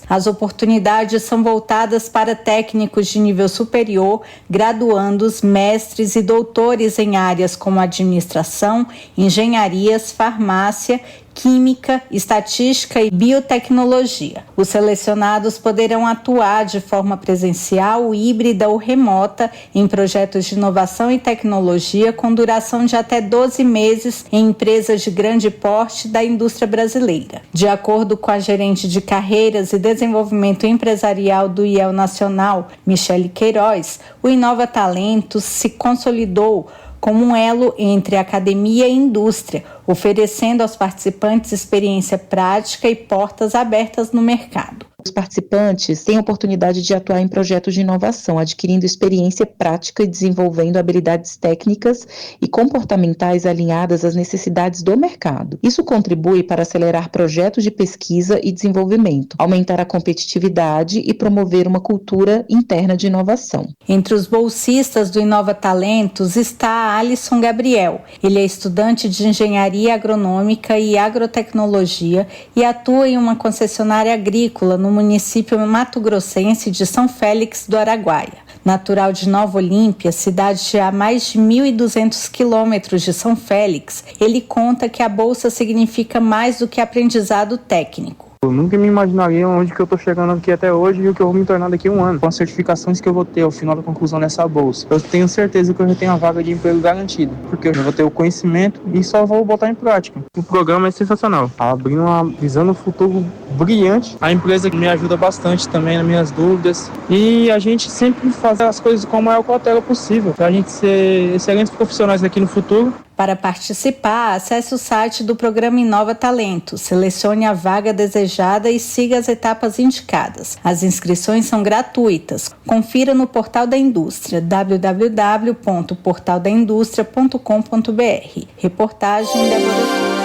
As oportunidades são voltadas para técnicos de nível superior, graduandos, mestres e doutores em áreas como administração, engenharias, farmácia, química, estatística e biotecnologia. Os selecionados poderão atuar de forma presencial, híbrida ou remota em projetos de inovação e tecnologia com duração de até 12 meses em empresas de grande porte da indústria brasileira. De acordo com a gerente de carreiras e desenvolvimento empresarial do IEL Nacional, Michele Queiroz, o Inova Talentos se consolidou como um elo entre academia e indústria, oferecendo aos participantes experiência prática e portas abertas no mercado. Os participantes têm a oportunidade de atuar em projetos de inovação, adquirindo experiência prática e desenvolvendo habilidades técnicas e comportamentais alinhadas às necessidades do mercado. Isso contribui para acelerar projetos de pesquisa e desenvolvimento, aumentar a competitividade e promover uma cultura interna de inovação. Entre os bolsistas do Inova Talentos está Alisson Gabriel. Ele é estudante de engenharia agronômica e agrotecnologia e atua em uma concessionária agrícola no município mato-grossense de São Félix do Araguaia. Natural de Nova Olímpia, cidade a mais de 1.200 quilômetros de São Félix, ele conta que a bolsa significa mais do que aprendizado técnico. Eu nunca me imaginaria onde que eu tô chegando aqui até hoje e o que eu vou me tornar daqui a um ano, com as certificações que eu vou ter ao final da conclusão dessa bolsa. Eu tenho certeza que eu já tenho a vaga de emprego garantida, porque eu já vou ter o conhecimento e só vou botar em prática. O programa é sensacional, abrindo uma visão no futuro brilhante. A empresa me ajuda bastante também nas minhas dúvidas e a gente sempre faz as coisas com a maior cautela possível, para a gente ser excelentes profissionais aqui no futuro. Para participar, acesse o site do programa Inova Talentos, selecione a vaga desejada e siga as etapas indicadas. As inscrições são gratuitas. Confira no Portal da Indústria, www.portaldaindustria.com.br. Reportagem Débora.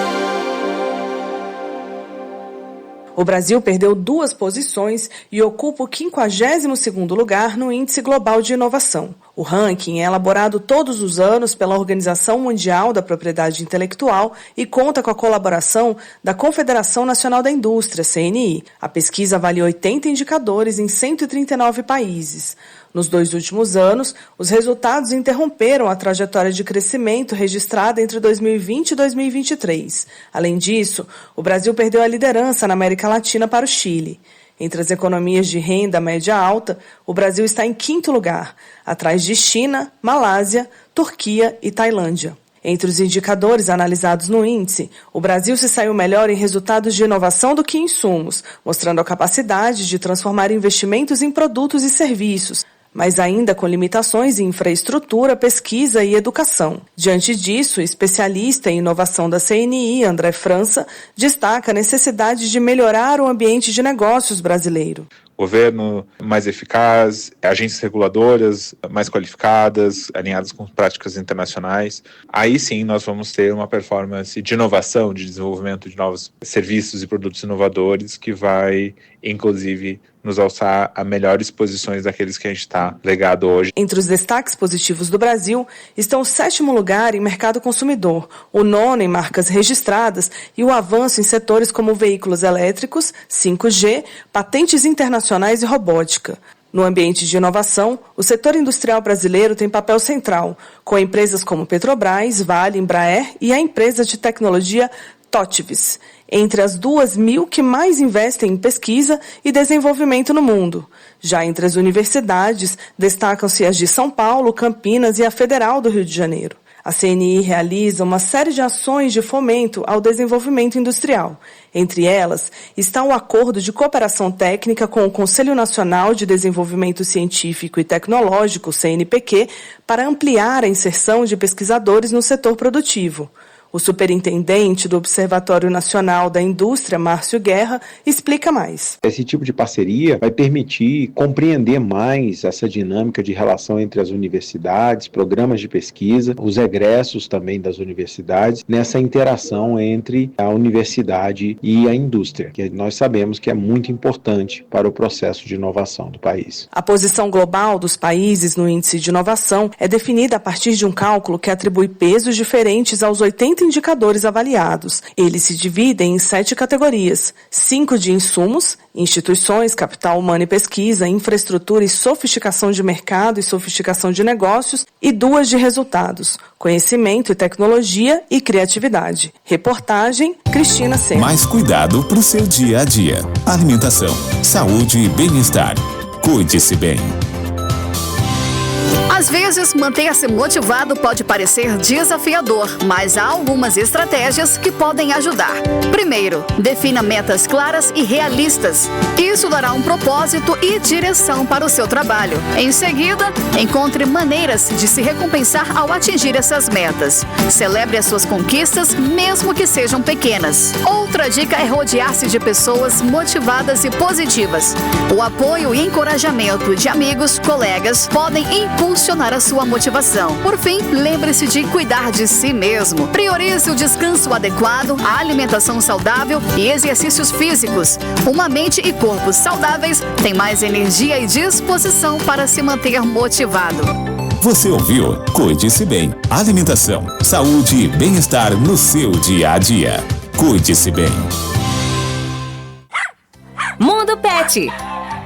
O Brasil perdeu 2 posições e ocupa o 52º lugar no Índice Global de Inovação. O ranking é elaborado todos os anos pela Organização Mundial da Propriedade Intelectual e conta com a colaboração da Confederação Nacional da Indústria, CNI. A pesquisa avalia 80 indicadores em 139 países. Nos 2 últimos anos, os resultados interromperam a trajetória de crescimento registrada entre 2020 e 2023. Além disso, o Brasil perdeu a liderança na América Latina para o Chile. Entre as economias de renda média alta, o Brasil está em 5º lugar, atrás de China, Malásia, Turquia e Tailândia. Entre os indicadores analisados no índice, o Brasil se saiu melhor em resultados de inovação do que em insumos, mostrando a capacidade de transformar investimentos em produtos e serviços, mas ainda com limitações em infraestrutura, pesquisa e educação. Diante disso, o especialista em inovação da CNI, André França, destaca a necessidade de melhorar o ambiente de negócios brasileiro. Governo mais eficaz, agências reguladoras mais qualificadas, alinhadas com práticas internacionais. Aí sim nós vamos ter uma performance de inovação, de desenvolvimento de novos serviços e produtos inovadores que vai, inclusive, nos alçar a melhores posições daqueles que a gente está legado hoje. Entre os destaques positivos do Brasil estão o 7º lugar em mercado consumidor, o 9º em marcas registradas e o avanço em setores como veículos elétricos, 5G, patentes internacionais e robótica. No ambiente de inovação, o setor industrial brasileiro tem papel central, com empresas como Petrobras, Vale, Embraer e a empresa de tecnologia Totvis, entre as 2.000 que mais investem em pesquisa e desenvolvimento no mundo. Já entre as universidades, destacam-se as de São Paulo, Campinas e a Federal do Rio de Janeiro. A CNI realiza uma série de ações de fomento ao desenvolvimento industrial. Entre elas está o Acordo de Cooperação Técnica com o Conselho Nacional de Desenvolvimento Científico e Tecnológico, CNPq, para ampliar a inserção de pesquisadores no setor produtivo. O superintendente do Observatório Nacional da Indústria, Márcio Guerra, explica mais. Esse tipo de parceria vai permitir compreender mais essa dinâmica de relação entre as universidades, programas de pesquisa, os egressos também das universidades, nessa interação entre a universidade e a indústria, que nós sabemos que é muito importante para o processo de inovação do país. A posição global dos países no índice de inovação é definida a partir de um cálculo que atribui pesos diferentes aos 80 indicadores avaliados. Eles se dividem em 7 categorias: 5 de insumos, instituições, capital humano e pesquisa, infraestrutura e sofisticação de mercado e sofisticação de negócios, e 2 de resultados, conhecimento e tecnologia e criatividade. Reportagem, Cristina Sena. Mais cuidado para o seu dia a dia. Alimentação, saúde e bem-estar. Cuide-se bem. Às vezes, manter-se motivado pode parecer desafiador, mas há algumas estratégias que podem ajudar. Primeiro, defina metas claras e realistas. Isso dará um propósito e direção para o seu trabalho. Em seguida, encontre maneiras de se recompensar ao atingir essas metas. Celebre as suas conquistas, mesmo que sejam pequenas. Outra dica é rodear-se de pessoas motivadas e positivas. O apoio e encorajamento de amigos, colegas, podem impulsionar a sua motivação. Por fim, lembre-se de cuidar de si mesmo. Priorize o descanso adequado, a alimentação saudável e exercícios físicos. Uma mente e corpo saudáveis têm mais energia e disposição para se manter motivado. Você ouviu? Cuide-se bem. Alimentação, saúde e bem-estar no seu dia a dia. Cuide-se bem. Mundo Pet.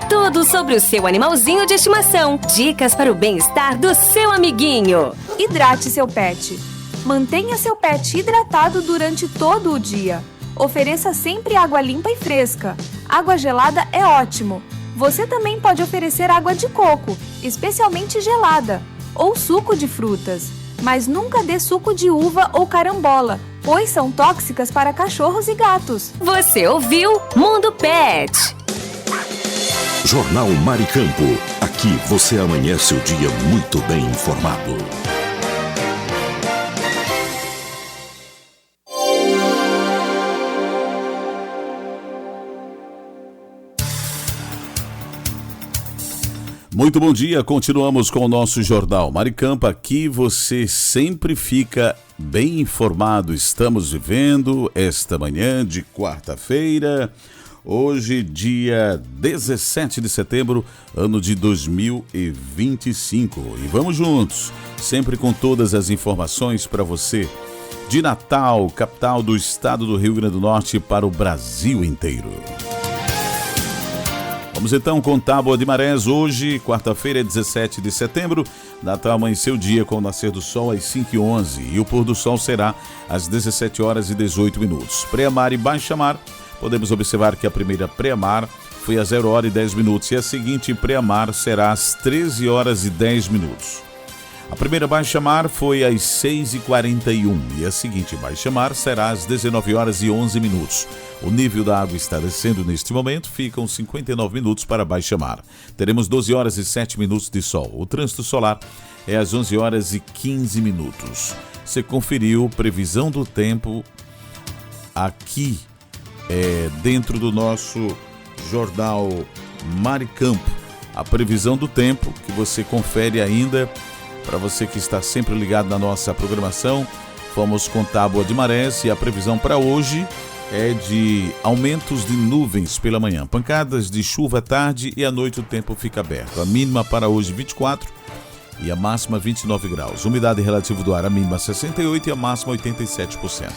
Tudo sobre o seu animalzinho de estimação. Dicas para o bem-estar do seu amiguinho. Hidrate seu pet. Mantenha seu pet hidratado durante todo o dia. Ofereça sempre água limpa e fresca. Água gelada é ótimo. Você também pode oferecer água de coco, especialmente gelada, ou suco de frutas. Mas nunca dê suco de uva ou carambola, pois são tóxicas para cachorros e gatos. Você ouviu Mundo Pet. Jornal Maricampo. Aqui você amanhece o dia muito bem informado. Muito bom dia, continuamos com o nosso Jornal Maricampo. Aqui você sempre fica bem informado. Estamos vivendo esta manhã de quarta-feira, hoje dia 17 de setembro, ano de 2025. E vamos juntos, sempre com todas as informações para você de Natal, capital do estado do Rio Grande do Norte, para o Brasil inteiro. Vamos então com Tábua de Marés. Hoje, quarta-feira, 17 de setembro, data amanheceu o dia com o nascer do sol às 5h11 e o pôr do sol será às 17h18. Pré-mar e baixa-mar, podemos observar que a primeira pré-mar foi às 0h10 e a seguinte pré-mar será às 13h10. A primeira baixa-mar foi às 6h41 e a seguinte baixa-mar será às 19h11. O nível da água está descendo neste momento, ficam 59 minutos para baixa-mar. Teremos 12h07 de sol. O trânsito solar é às 11h15. Você conferiu previsão do tempo aqui dentro do nosso Jornal Maricampo. A previsão do tempo que você confere ainda. Para você que está sempre ligado na nossa programação, vamos com Tábua de Marés e a previsão para hoje é de aumentos de nuvens pela manhã, pancadas de chuva à tarde e à noite o tempo fica aberto. A mínima para hoje 24 e a máxima 29 graus. Umidade relativa do ar, a mínima 68 e a máxima 87%.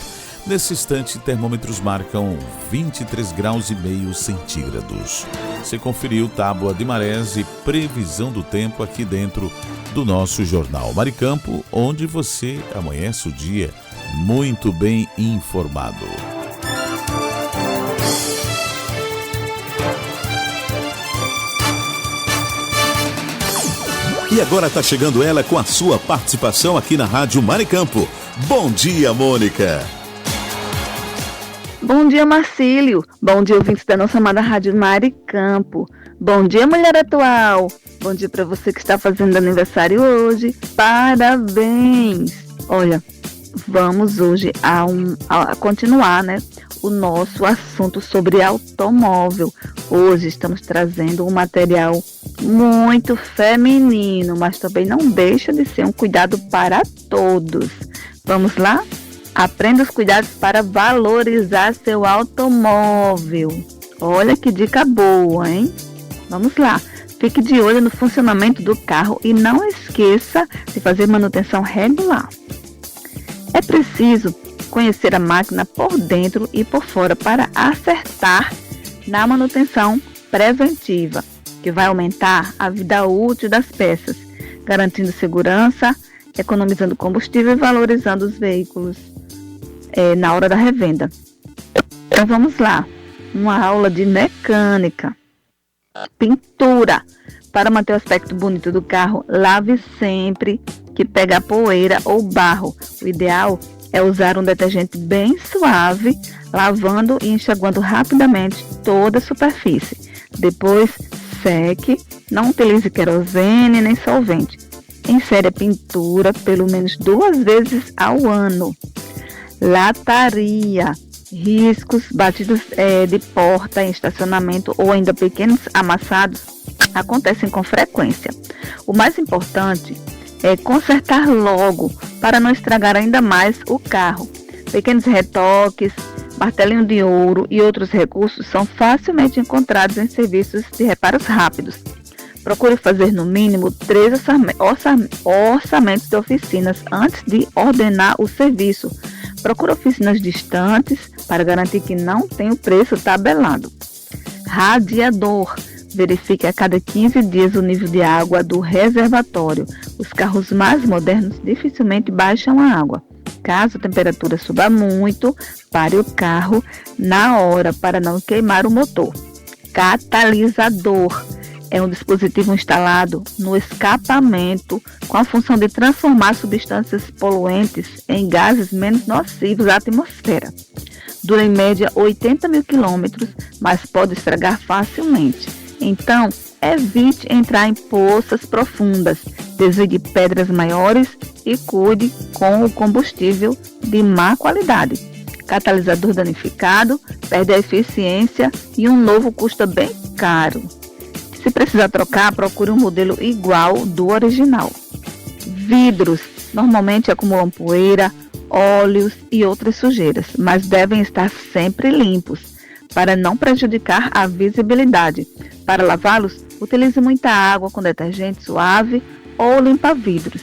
Nesse instante, termômetros marcam 23,5 graus centígrados. Você conferiu Tábua de Marés e previsão do tempo aqui dentro do nosso Jornal Maricampo, onde você amanhece o dia muito bem informado. E agora está chegando ela com a sua participação aqui na Rádio Maricampo. Bom dia, Mônica. Bom dia, Marcílio. Bom dia, ouvintes da nossa amada Rádio Maricampo. Bom dia, mulher atual. Bom dia para você que está fazendo aniversário hoje. Parabéns. Olha, vamos hoje a continuar, né, o nosso assunto sobre automóvel. Hoje estamos trazendo um material muito feminino, mas também não deixa de ser um cuidado para todos. Vamos lá? Aprenda os cuidados para valorizar seu automóvel. Olha que dica boa, hein? Vamos lá. Fique de olho no funcionamento do carro e não esqueça de fazer manutenção regular. É preciso conhecer a máquina por dentro e por fora para acertar na manutenção preventiva, que vai aumentar a vida útil das peças, garantindo segurança, economizando combustível e valorizando os veículos na hora da revenda. Então vamos lá, uma aula de mecânica. Pintura. Para manter o aspecto bonito do carro, lave sempre que pegar poeira ou barro. O ideal é usar um detergente bem suave, lavando e enxaguando rapidamente toda a superfície. Depois, seque, não utilize querosene nem solvente. Insere a pintura pelo menos 2 vezes ao ano. Lataria. Riscos, batidas de porta em estacionamento ou ainda pequenos amassados acontecem com frequência. O mais importante é consertar logo para não estragar ainda mais o carro. Pequenos retoques, martelinho de ouro e outros recursos são facilmente encontrados em serviços de reparos rápidos. Procure fazer no mínimo 3 orçamentos de oficinas antes de ordenar o serviço. Procure oficinas distantes para garantir que não tem o preço tabelado. Radiador. Verifique a cada 15 dias o nível de água do reservatório. Os carros mais modernos dificilmente baixam a água. Caso a temperatura suba muito, pare o carro na hora para não queimar o motor. Catalisador é um dispositivo instalado no escapamento com a função de transformar substâncias poluentes em gases menos nocivos à atmosfera. Dura em média 80 mil quilômetros, mas pode estragar facilmente. Então, evite entrar em poças profundas, desvie pedras maiores e cuide com o combustível de má qualidade. Catalisador danificado, perde a eficiência e um novo custa bem caro. Se precisar trocar, procure um modelo igual do original. Vidros normalmente acumulam poeira, óleos e outras sujeiras, mas devem estar sempre limpos para não prejudicar a visibilidade. Para lavá-los, utilize muita água com detergente suave ou limpa-vidros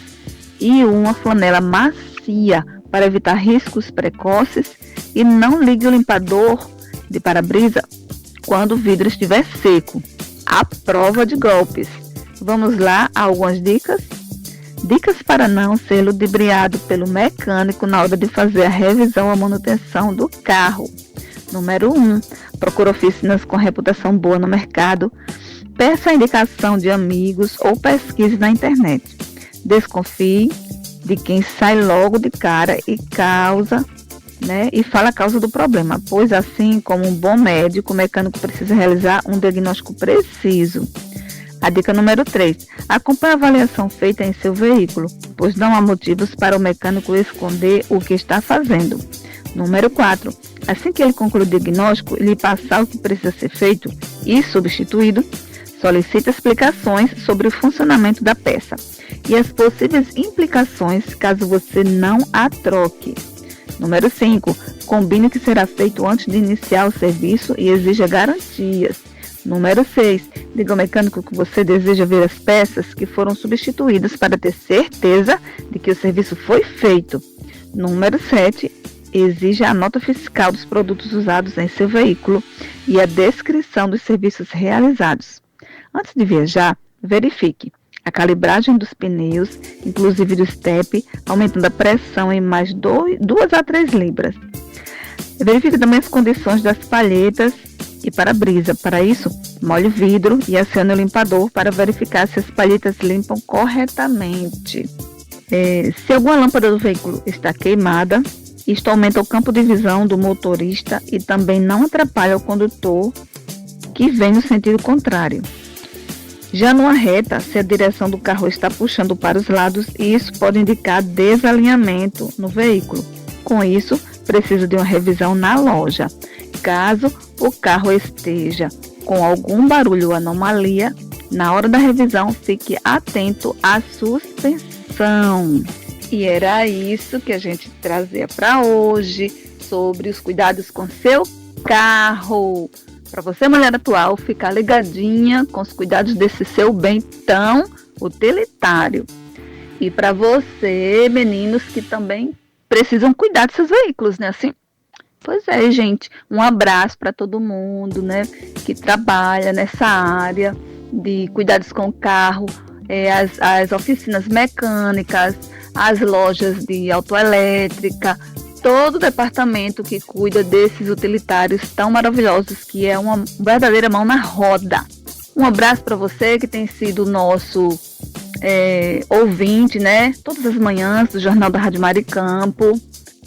e uma flanela macia para evitar riscos precoces, e não ligue o limpador de para-brisa quando o vidro estiver seco. À prova de golpes. Vamos lá a algumas dicas? Dicas para não ser ludibriado pelo mecânico na hora de fazer a revisão ou manutenção do carro. Número 1. Procure oficinas com reputação boa no mercado. Peça a indicação de amigos ou pesquise na internet. Desconfie de quem sai logo de cara e fala a causa do problema, pois assim como um bom médico, o mecânico precisa realizar um diagnóstico preciso. A dica número 3. Acompanhe a avaliação feita em seu veículo, pois não há motivos para o mecânico esconder o que está fazendo. Número 4. Assim que ele concluir o diagnóstico e lhe passar o que precisa ser feito e substituído, solicite explicações sobre o funcionamento da peça e as possíveis implicações caso você não a troque. Número 5. Combine o que será feito antes de iniciar o serviço e exija garantias. Número 6. Diga ao mecânico que você deseja ver as peças que foram substituídas para ter certeza de que o serviço foi feito. Número 7. Exija a nota fiscal dos produtos usados em seu veículo e a descrição dos serviços realizados. Antes de viajar, verifique a calibragem dos pneus, inclusive do estepe, aumentando a pressão em mais 2 a 3 libras. Verifique também as condições das palhetas e para-brisa. Para isso, molhe o vidro e acione o limpador para verificar se as palhetas limpam corretamente. Se alguma lâmpada do veículo está queimada, isto aumenta o campo de visão do motorista e também não atrapalha o condutor que vem no sentido contrário. Já numa reta, se a direção do carro está puxando para os lados, isso pode indicar desalinhamento no veículo. Com isso, precisa de uma revisão na loja. Caso o carro esteja com algum barulho ou anomalia, na hora da revisão, fique atento à suspensão. E era isso que a gente trazia para hoje, sobre os cuidados com seu carro. Para você, mulher atual, ficar ligadinha com os cuidados desse seu bem tão utilitário. E para você, meninos que também precisam cuidar de seus veículos, né? Assim, pois é, gente. Um abraço para todo mundo, né? Que trabalha nessa área de cuidados com o carro, as oficinas mecânicas, as lojas de autoelétrica, todo o departamento que cuida desses utilitários tão maravilhosos, que é uma verdadeira mão na roda. Um abraço para você que tem sido nosso ouvinte, né? Todas as manhãs do Jornal da Rádio Maricampo.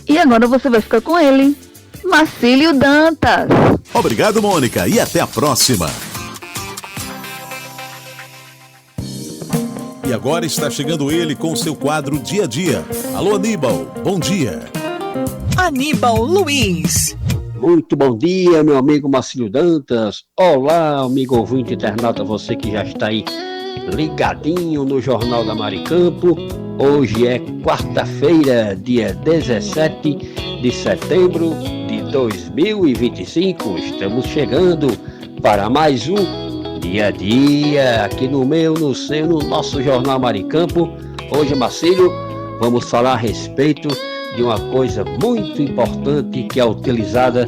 E agora você vai ficar com ele, Marcílio Dantas. Obrigado, Mônica, e até a próxima. E agora está chegando ele com seu quadro Dia a Dia. Alô, Aníbal, bom dia. Aníbal Luiz. Muito bom dia, meu amigo Marcílio Dantas. Olá, amigo ouvinte internauta, você que já está aí ligadinho no Jornal da Maricampo. Hoje é quarta-feira, dia 17 de setembro de 2025. Estamos chegando para mais um Dia a Dia aqui no seu, no nosso Jornal Maricampo. Hoje, Marcílio, vamos falar a respeito de uma coisa muito importante que é utilizada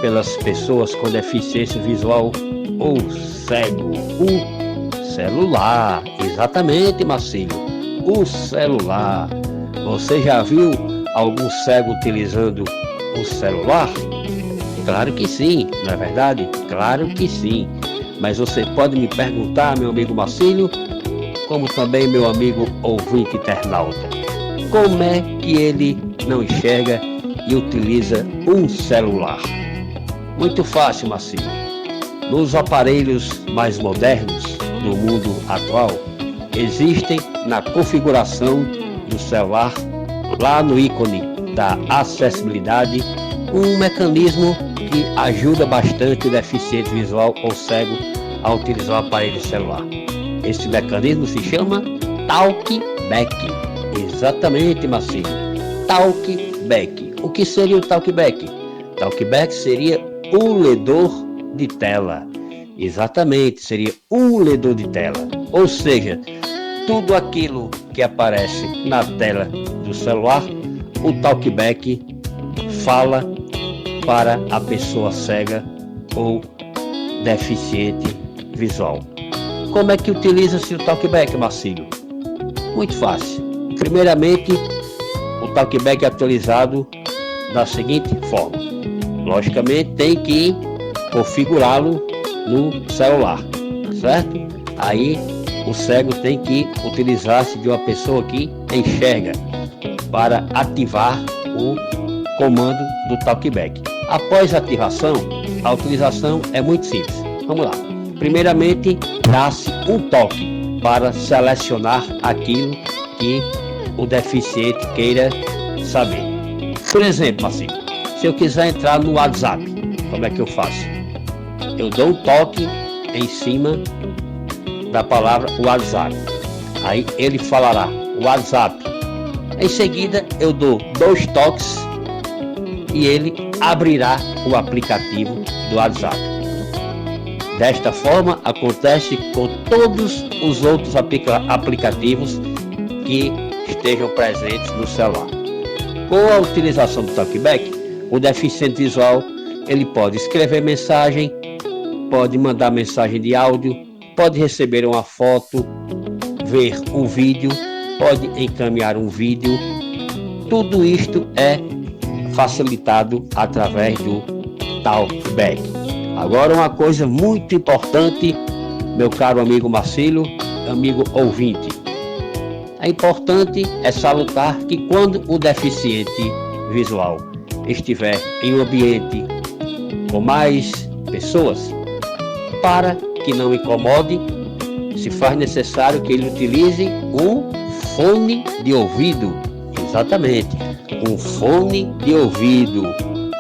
pelas pessoas com deficiência visual ou cego, o celular. Exatamente, Marcílio, o celular. Você já viu algum cego utilizando o celular? Claro que sim, não é verdade? Claro que sim. Mas você pode me perguntar, meu amigo Marcílio, como também meu amigo ouvinte internauta, como é que ele não enxerga e utiliza um celular? Muito fácil, Marcílio. Nos aparelhos mais modernos do mundo atual, existem na configuração do celular, lá no ícone da acessibilidade, um mecanismo que ajuda bastante o deficiente visual ou cego a utilizar o aparelho celular. Esse mecanismo se chama Talkback. Exatamente, Marcinho. Talkback. O que seria o Talkback? Talkback seria um ledor de tela. Exatamente, seria um ledor de tela. Ou seja, tudo aquilo que aparece na tela do celular, o Talkback fala para a pessoa cega ou deficiente visual. Como é que utiliza-se o Talkback, Marcílio? Muito fácil. Primeiramente, o Talkback é atualizado da seguinte forma. Logicamente, tem que configurá-lo no celular, certo? Aí, o cego tem que utilizar-se de uma pessoa que enxerga para ativar o comando do Talkback. Após a ativação, a utilização é muito simples. Vamos lá. Primeiramente, dá-se um toque para selecionar aquilo que o deficiente queira saber. Por exemplo, assim, se eu quiser entrar no WhatsApp, como é que eu faço? Eu dou um toque em cima da palavra WhatsApp. Aí ele falará WhatsApp. Em seguida, eu dou 2 toques e ele abrirá o aplicativo do WhatsApp. Desta forma, acontece com todos os outros aplicativos que estejam presentes no celular. Com a utilização do Talkback, o deficiente visual ele pode escrever mensagem, pode mandar mensagem de áudio, pode receber uma foto, ver um vídeo, pode encaminhar um vídeo. Tudo isto é facilitado através do Talkback. Agora, uma coisa muito importante, meu caro amigo Marcílio, amigo ouvinte. É importante, é salutar que quando o deficiente visual estiver em um ambiente com mais pessoas, para que não incomode, se faz necessário que ele utilize um fone de ouvido. Exatamente, um fone de ouvido,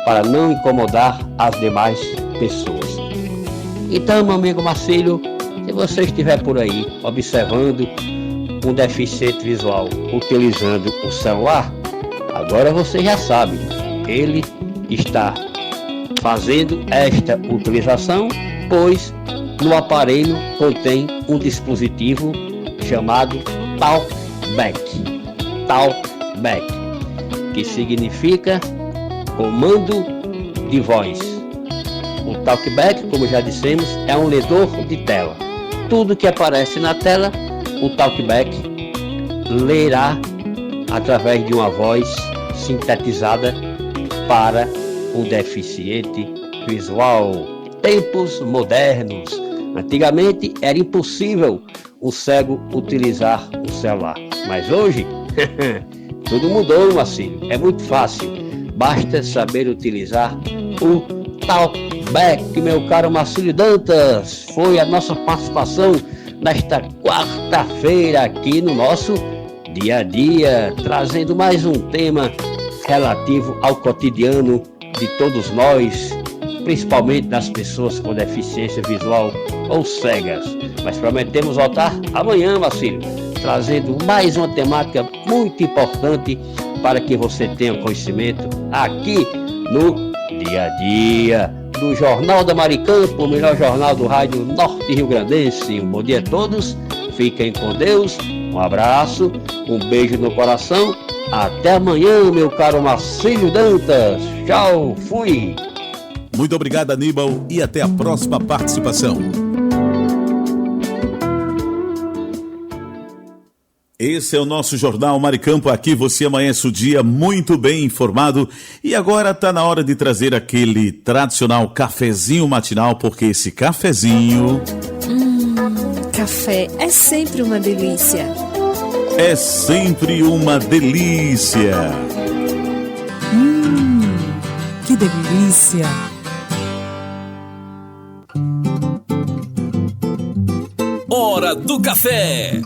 para não incomodar as demais pessoas. Então, meu amigo Marcílio, se você estiver por aí observando um deficiente visual utilizando o celular, agora você já sabe, ele está fazendo esta utilização, pois no aparelho contém um dispositivo chamado Talkback. Talkback, que significa comando de voz. O Talkback, como já dissemos, é um ledor de tela. Tudo que aparece na tela, o Talkback lerá através de uma voz sintetizada para o deficiente visual. Tempos modernos. Antigamente era impossível o cego utilizar o celular, mas hoje tudo mudou, Marcílio. É muito fácil, basta saber utilizar o Talkback, meu caro Marcílio Dantas. Foi a nossa participação nesta quarta-feira aqui no nosso Dia a Dia, trazendo mais um tema relativo ao cotidiano de todos nós, principalmente das pessoas com deficiência visual ou cegas. Mas prometemos voltar amanhã, Marcílio, trazendo mais uma temática muito importante para que você tenha conhecimento aqui no Dia a Dia do Jornal da Maricampo, o melhor jornal do rádio norte rio-grandense. Um bom dia a todos, fiquem com Deus, um abraço, um beijo no coração, até amanhã, meu caro Marcílio Dantas. Tchau, fui! Muito obrigado, Aníbal, e até a próxima participação. Esse é o nosso Jornal Maricampo. Aqui você amanhece o dia muito bem informado. E agora tá na hora de trazer aquele tradicional cafezinho matinal, porque esse cafezinho... Café é sempre uma delícia. É sempre uma delícia. Que delícia. Hora do café.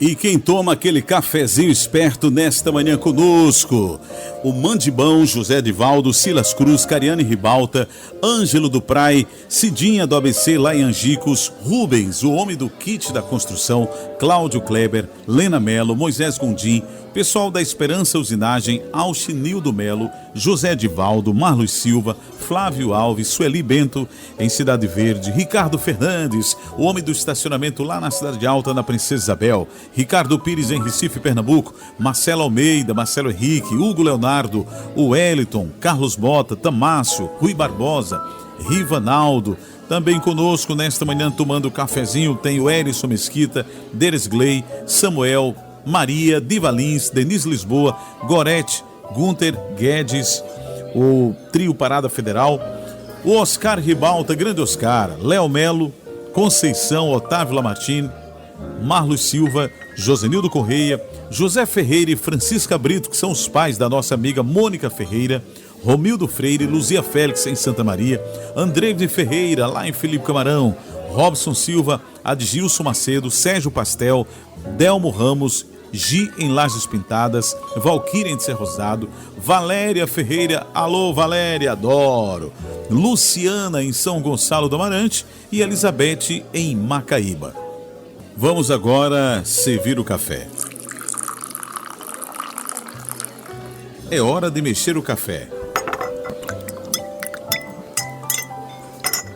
E quem toma aquele cafezinho esperto nesta manhã conosco? O Mandibão, José Edivaldo, Silas Cruz, Cariane Ribalta, Ângelo do Prai, Cidinha do ABC lá em Angicos, Rubens, o homem do kit da construção, Cláudio Kleber, Lena Melo, Moisés Gondim, pessoal da Esperança Usinagem, Alchinildo Melo, José Edivaldo, Marlos Silva, Flávio Alves, Sueli Bento, em Cidade Verde, Ricardo Fernandes, o homem do estacionamento lá na Cidade Alta, na Princesa Isabel, Ricardo Pires em Recife, Pernambuco, Marcelo Almeida, Marcelo Henrique, Hugo Leonardo, o Wellington, Carlos Bota, Tamácio, Rui Barbosa, Rivanaldo. Também conosco nesta manhã tomando cafezinho tem o Erison Mesquita, Deres Gley, Samuel, Maria, Diva Lins, Denise Lisboa, Gorete, Gunter Guedes, o trio Parada Federal, o Oscar Ribalta, grande Oscar, Léo Melo, Conceição, Otávio Lamartine, Marlos Silva, Josenildo Correia, José Ferreira e Francisca Brito, que são os pais da nossa amiga Mônica Ferreira, Romildo Freire, Luzia Félix em Santa Maria, André de Ferreira lá em Felipe Camarão, Robson Silva, Adgilson Macedo, Sérgio Pastel, Delmo Ramos, Gi em Lajes Pintadas, Valquíria em Ser Rosado, Valéria Ferreira, alô Valéria, adoro, Luciana em São Gonçalo do Amarante e Elizabeth em Macaíba. Vamos agora servir o café. É hora de mexer o café.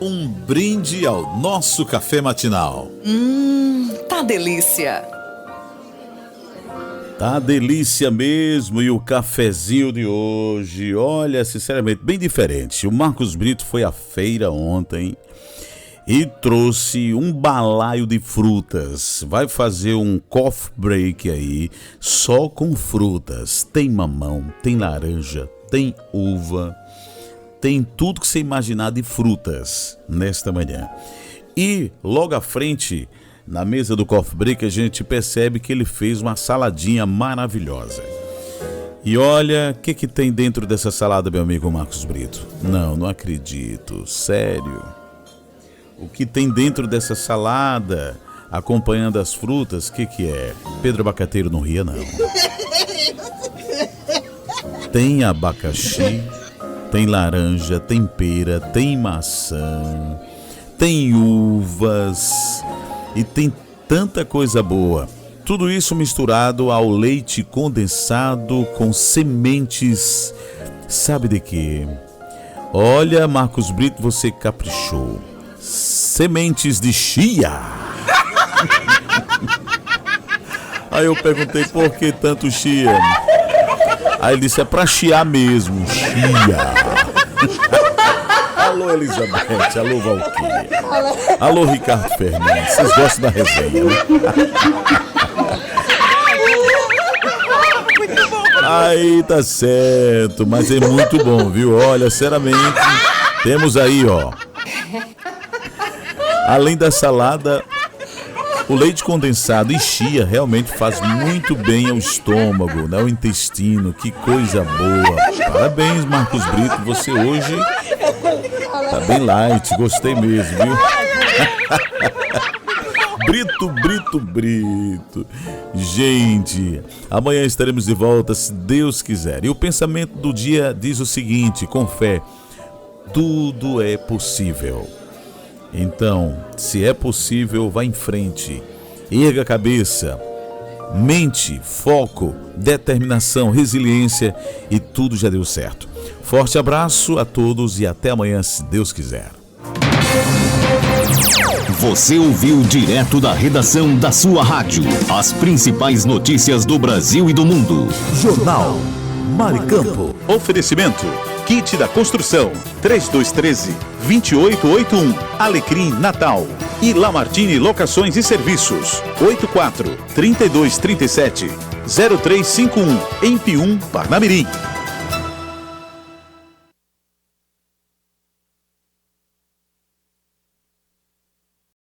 Um brinde ao nosso café matinal. Tá delícia. Tá delícia mesmo. E o cafezinho de hoje, olha, sinceramente, bem diferente. O Marcos Brito foi à feira ontem e trouxe um balaio de frutas. Vai fazer um coffee break aí, só com frutas. Tem mamão, tem laranja, tem uva, tem tudo que você imaginar de frutas nesta manhã. E logo à frente, na mesa do coffee break, a gente percebe que ele fez uma saladinha maravilhosa. E olha, o que tem dentro dessa salada, meu amigo Marcos Brito? Não acredito, sério. O que tem dentro dessa salada, acompanhando as frutas, o que é? Pedro Abacateiro não ria, não. Tem abacaxi, tem laranja, tem pera, tem maçã, tem uvas e tem tanta coisa boa. Tudo isso misturado ao leite condensado com sementes, sabe de quê? Olha, Marcos Brito, você caprichou. Sementes de chia. Aí eu perguntei por que tanto chia. Aí ele disse, é pra chiar mesmo, chia. Alô Elizabeth, alô Valquíria, alô Ricardo Fernandes, vocês gostam da resenha, né? Aí tá certo, mas é muito bom, viu? Olha, sinceramente, temos aí, ó, além da salada, o leite condensado e chia realmente faz muito bem ao estômago, né? Ao intestino, que coisa boa. Parabéns, Marcos Brito, você hoje tá bem light, gostei mesmo, viu? Brito. Gente, amanhã estaremos de volta, se Deus quiser. E o pensamento do dia diz o seguinte, com fé, tudo é possível. Então, se é possível, vá em frente, erga a cabeça, mente, foco, determinação, resiliência e tudo já deu certo. Forte abraço a todos e até amanhã, se Deus quiser. Você ouviu direto da redação da sua rádio as principais notícias do Brasil e do mundo. Jornal Maricampo. Oferecimento Kit da Construção, 3213-2881, Alecrim Natal. E Lamartine Locações e Serviços, 84-3237-0351, em Pium, Parnamirim.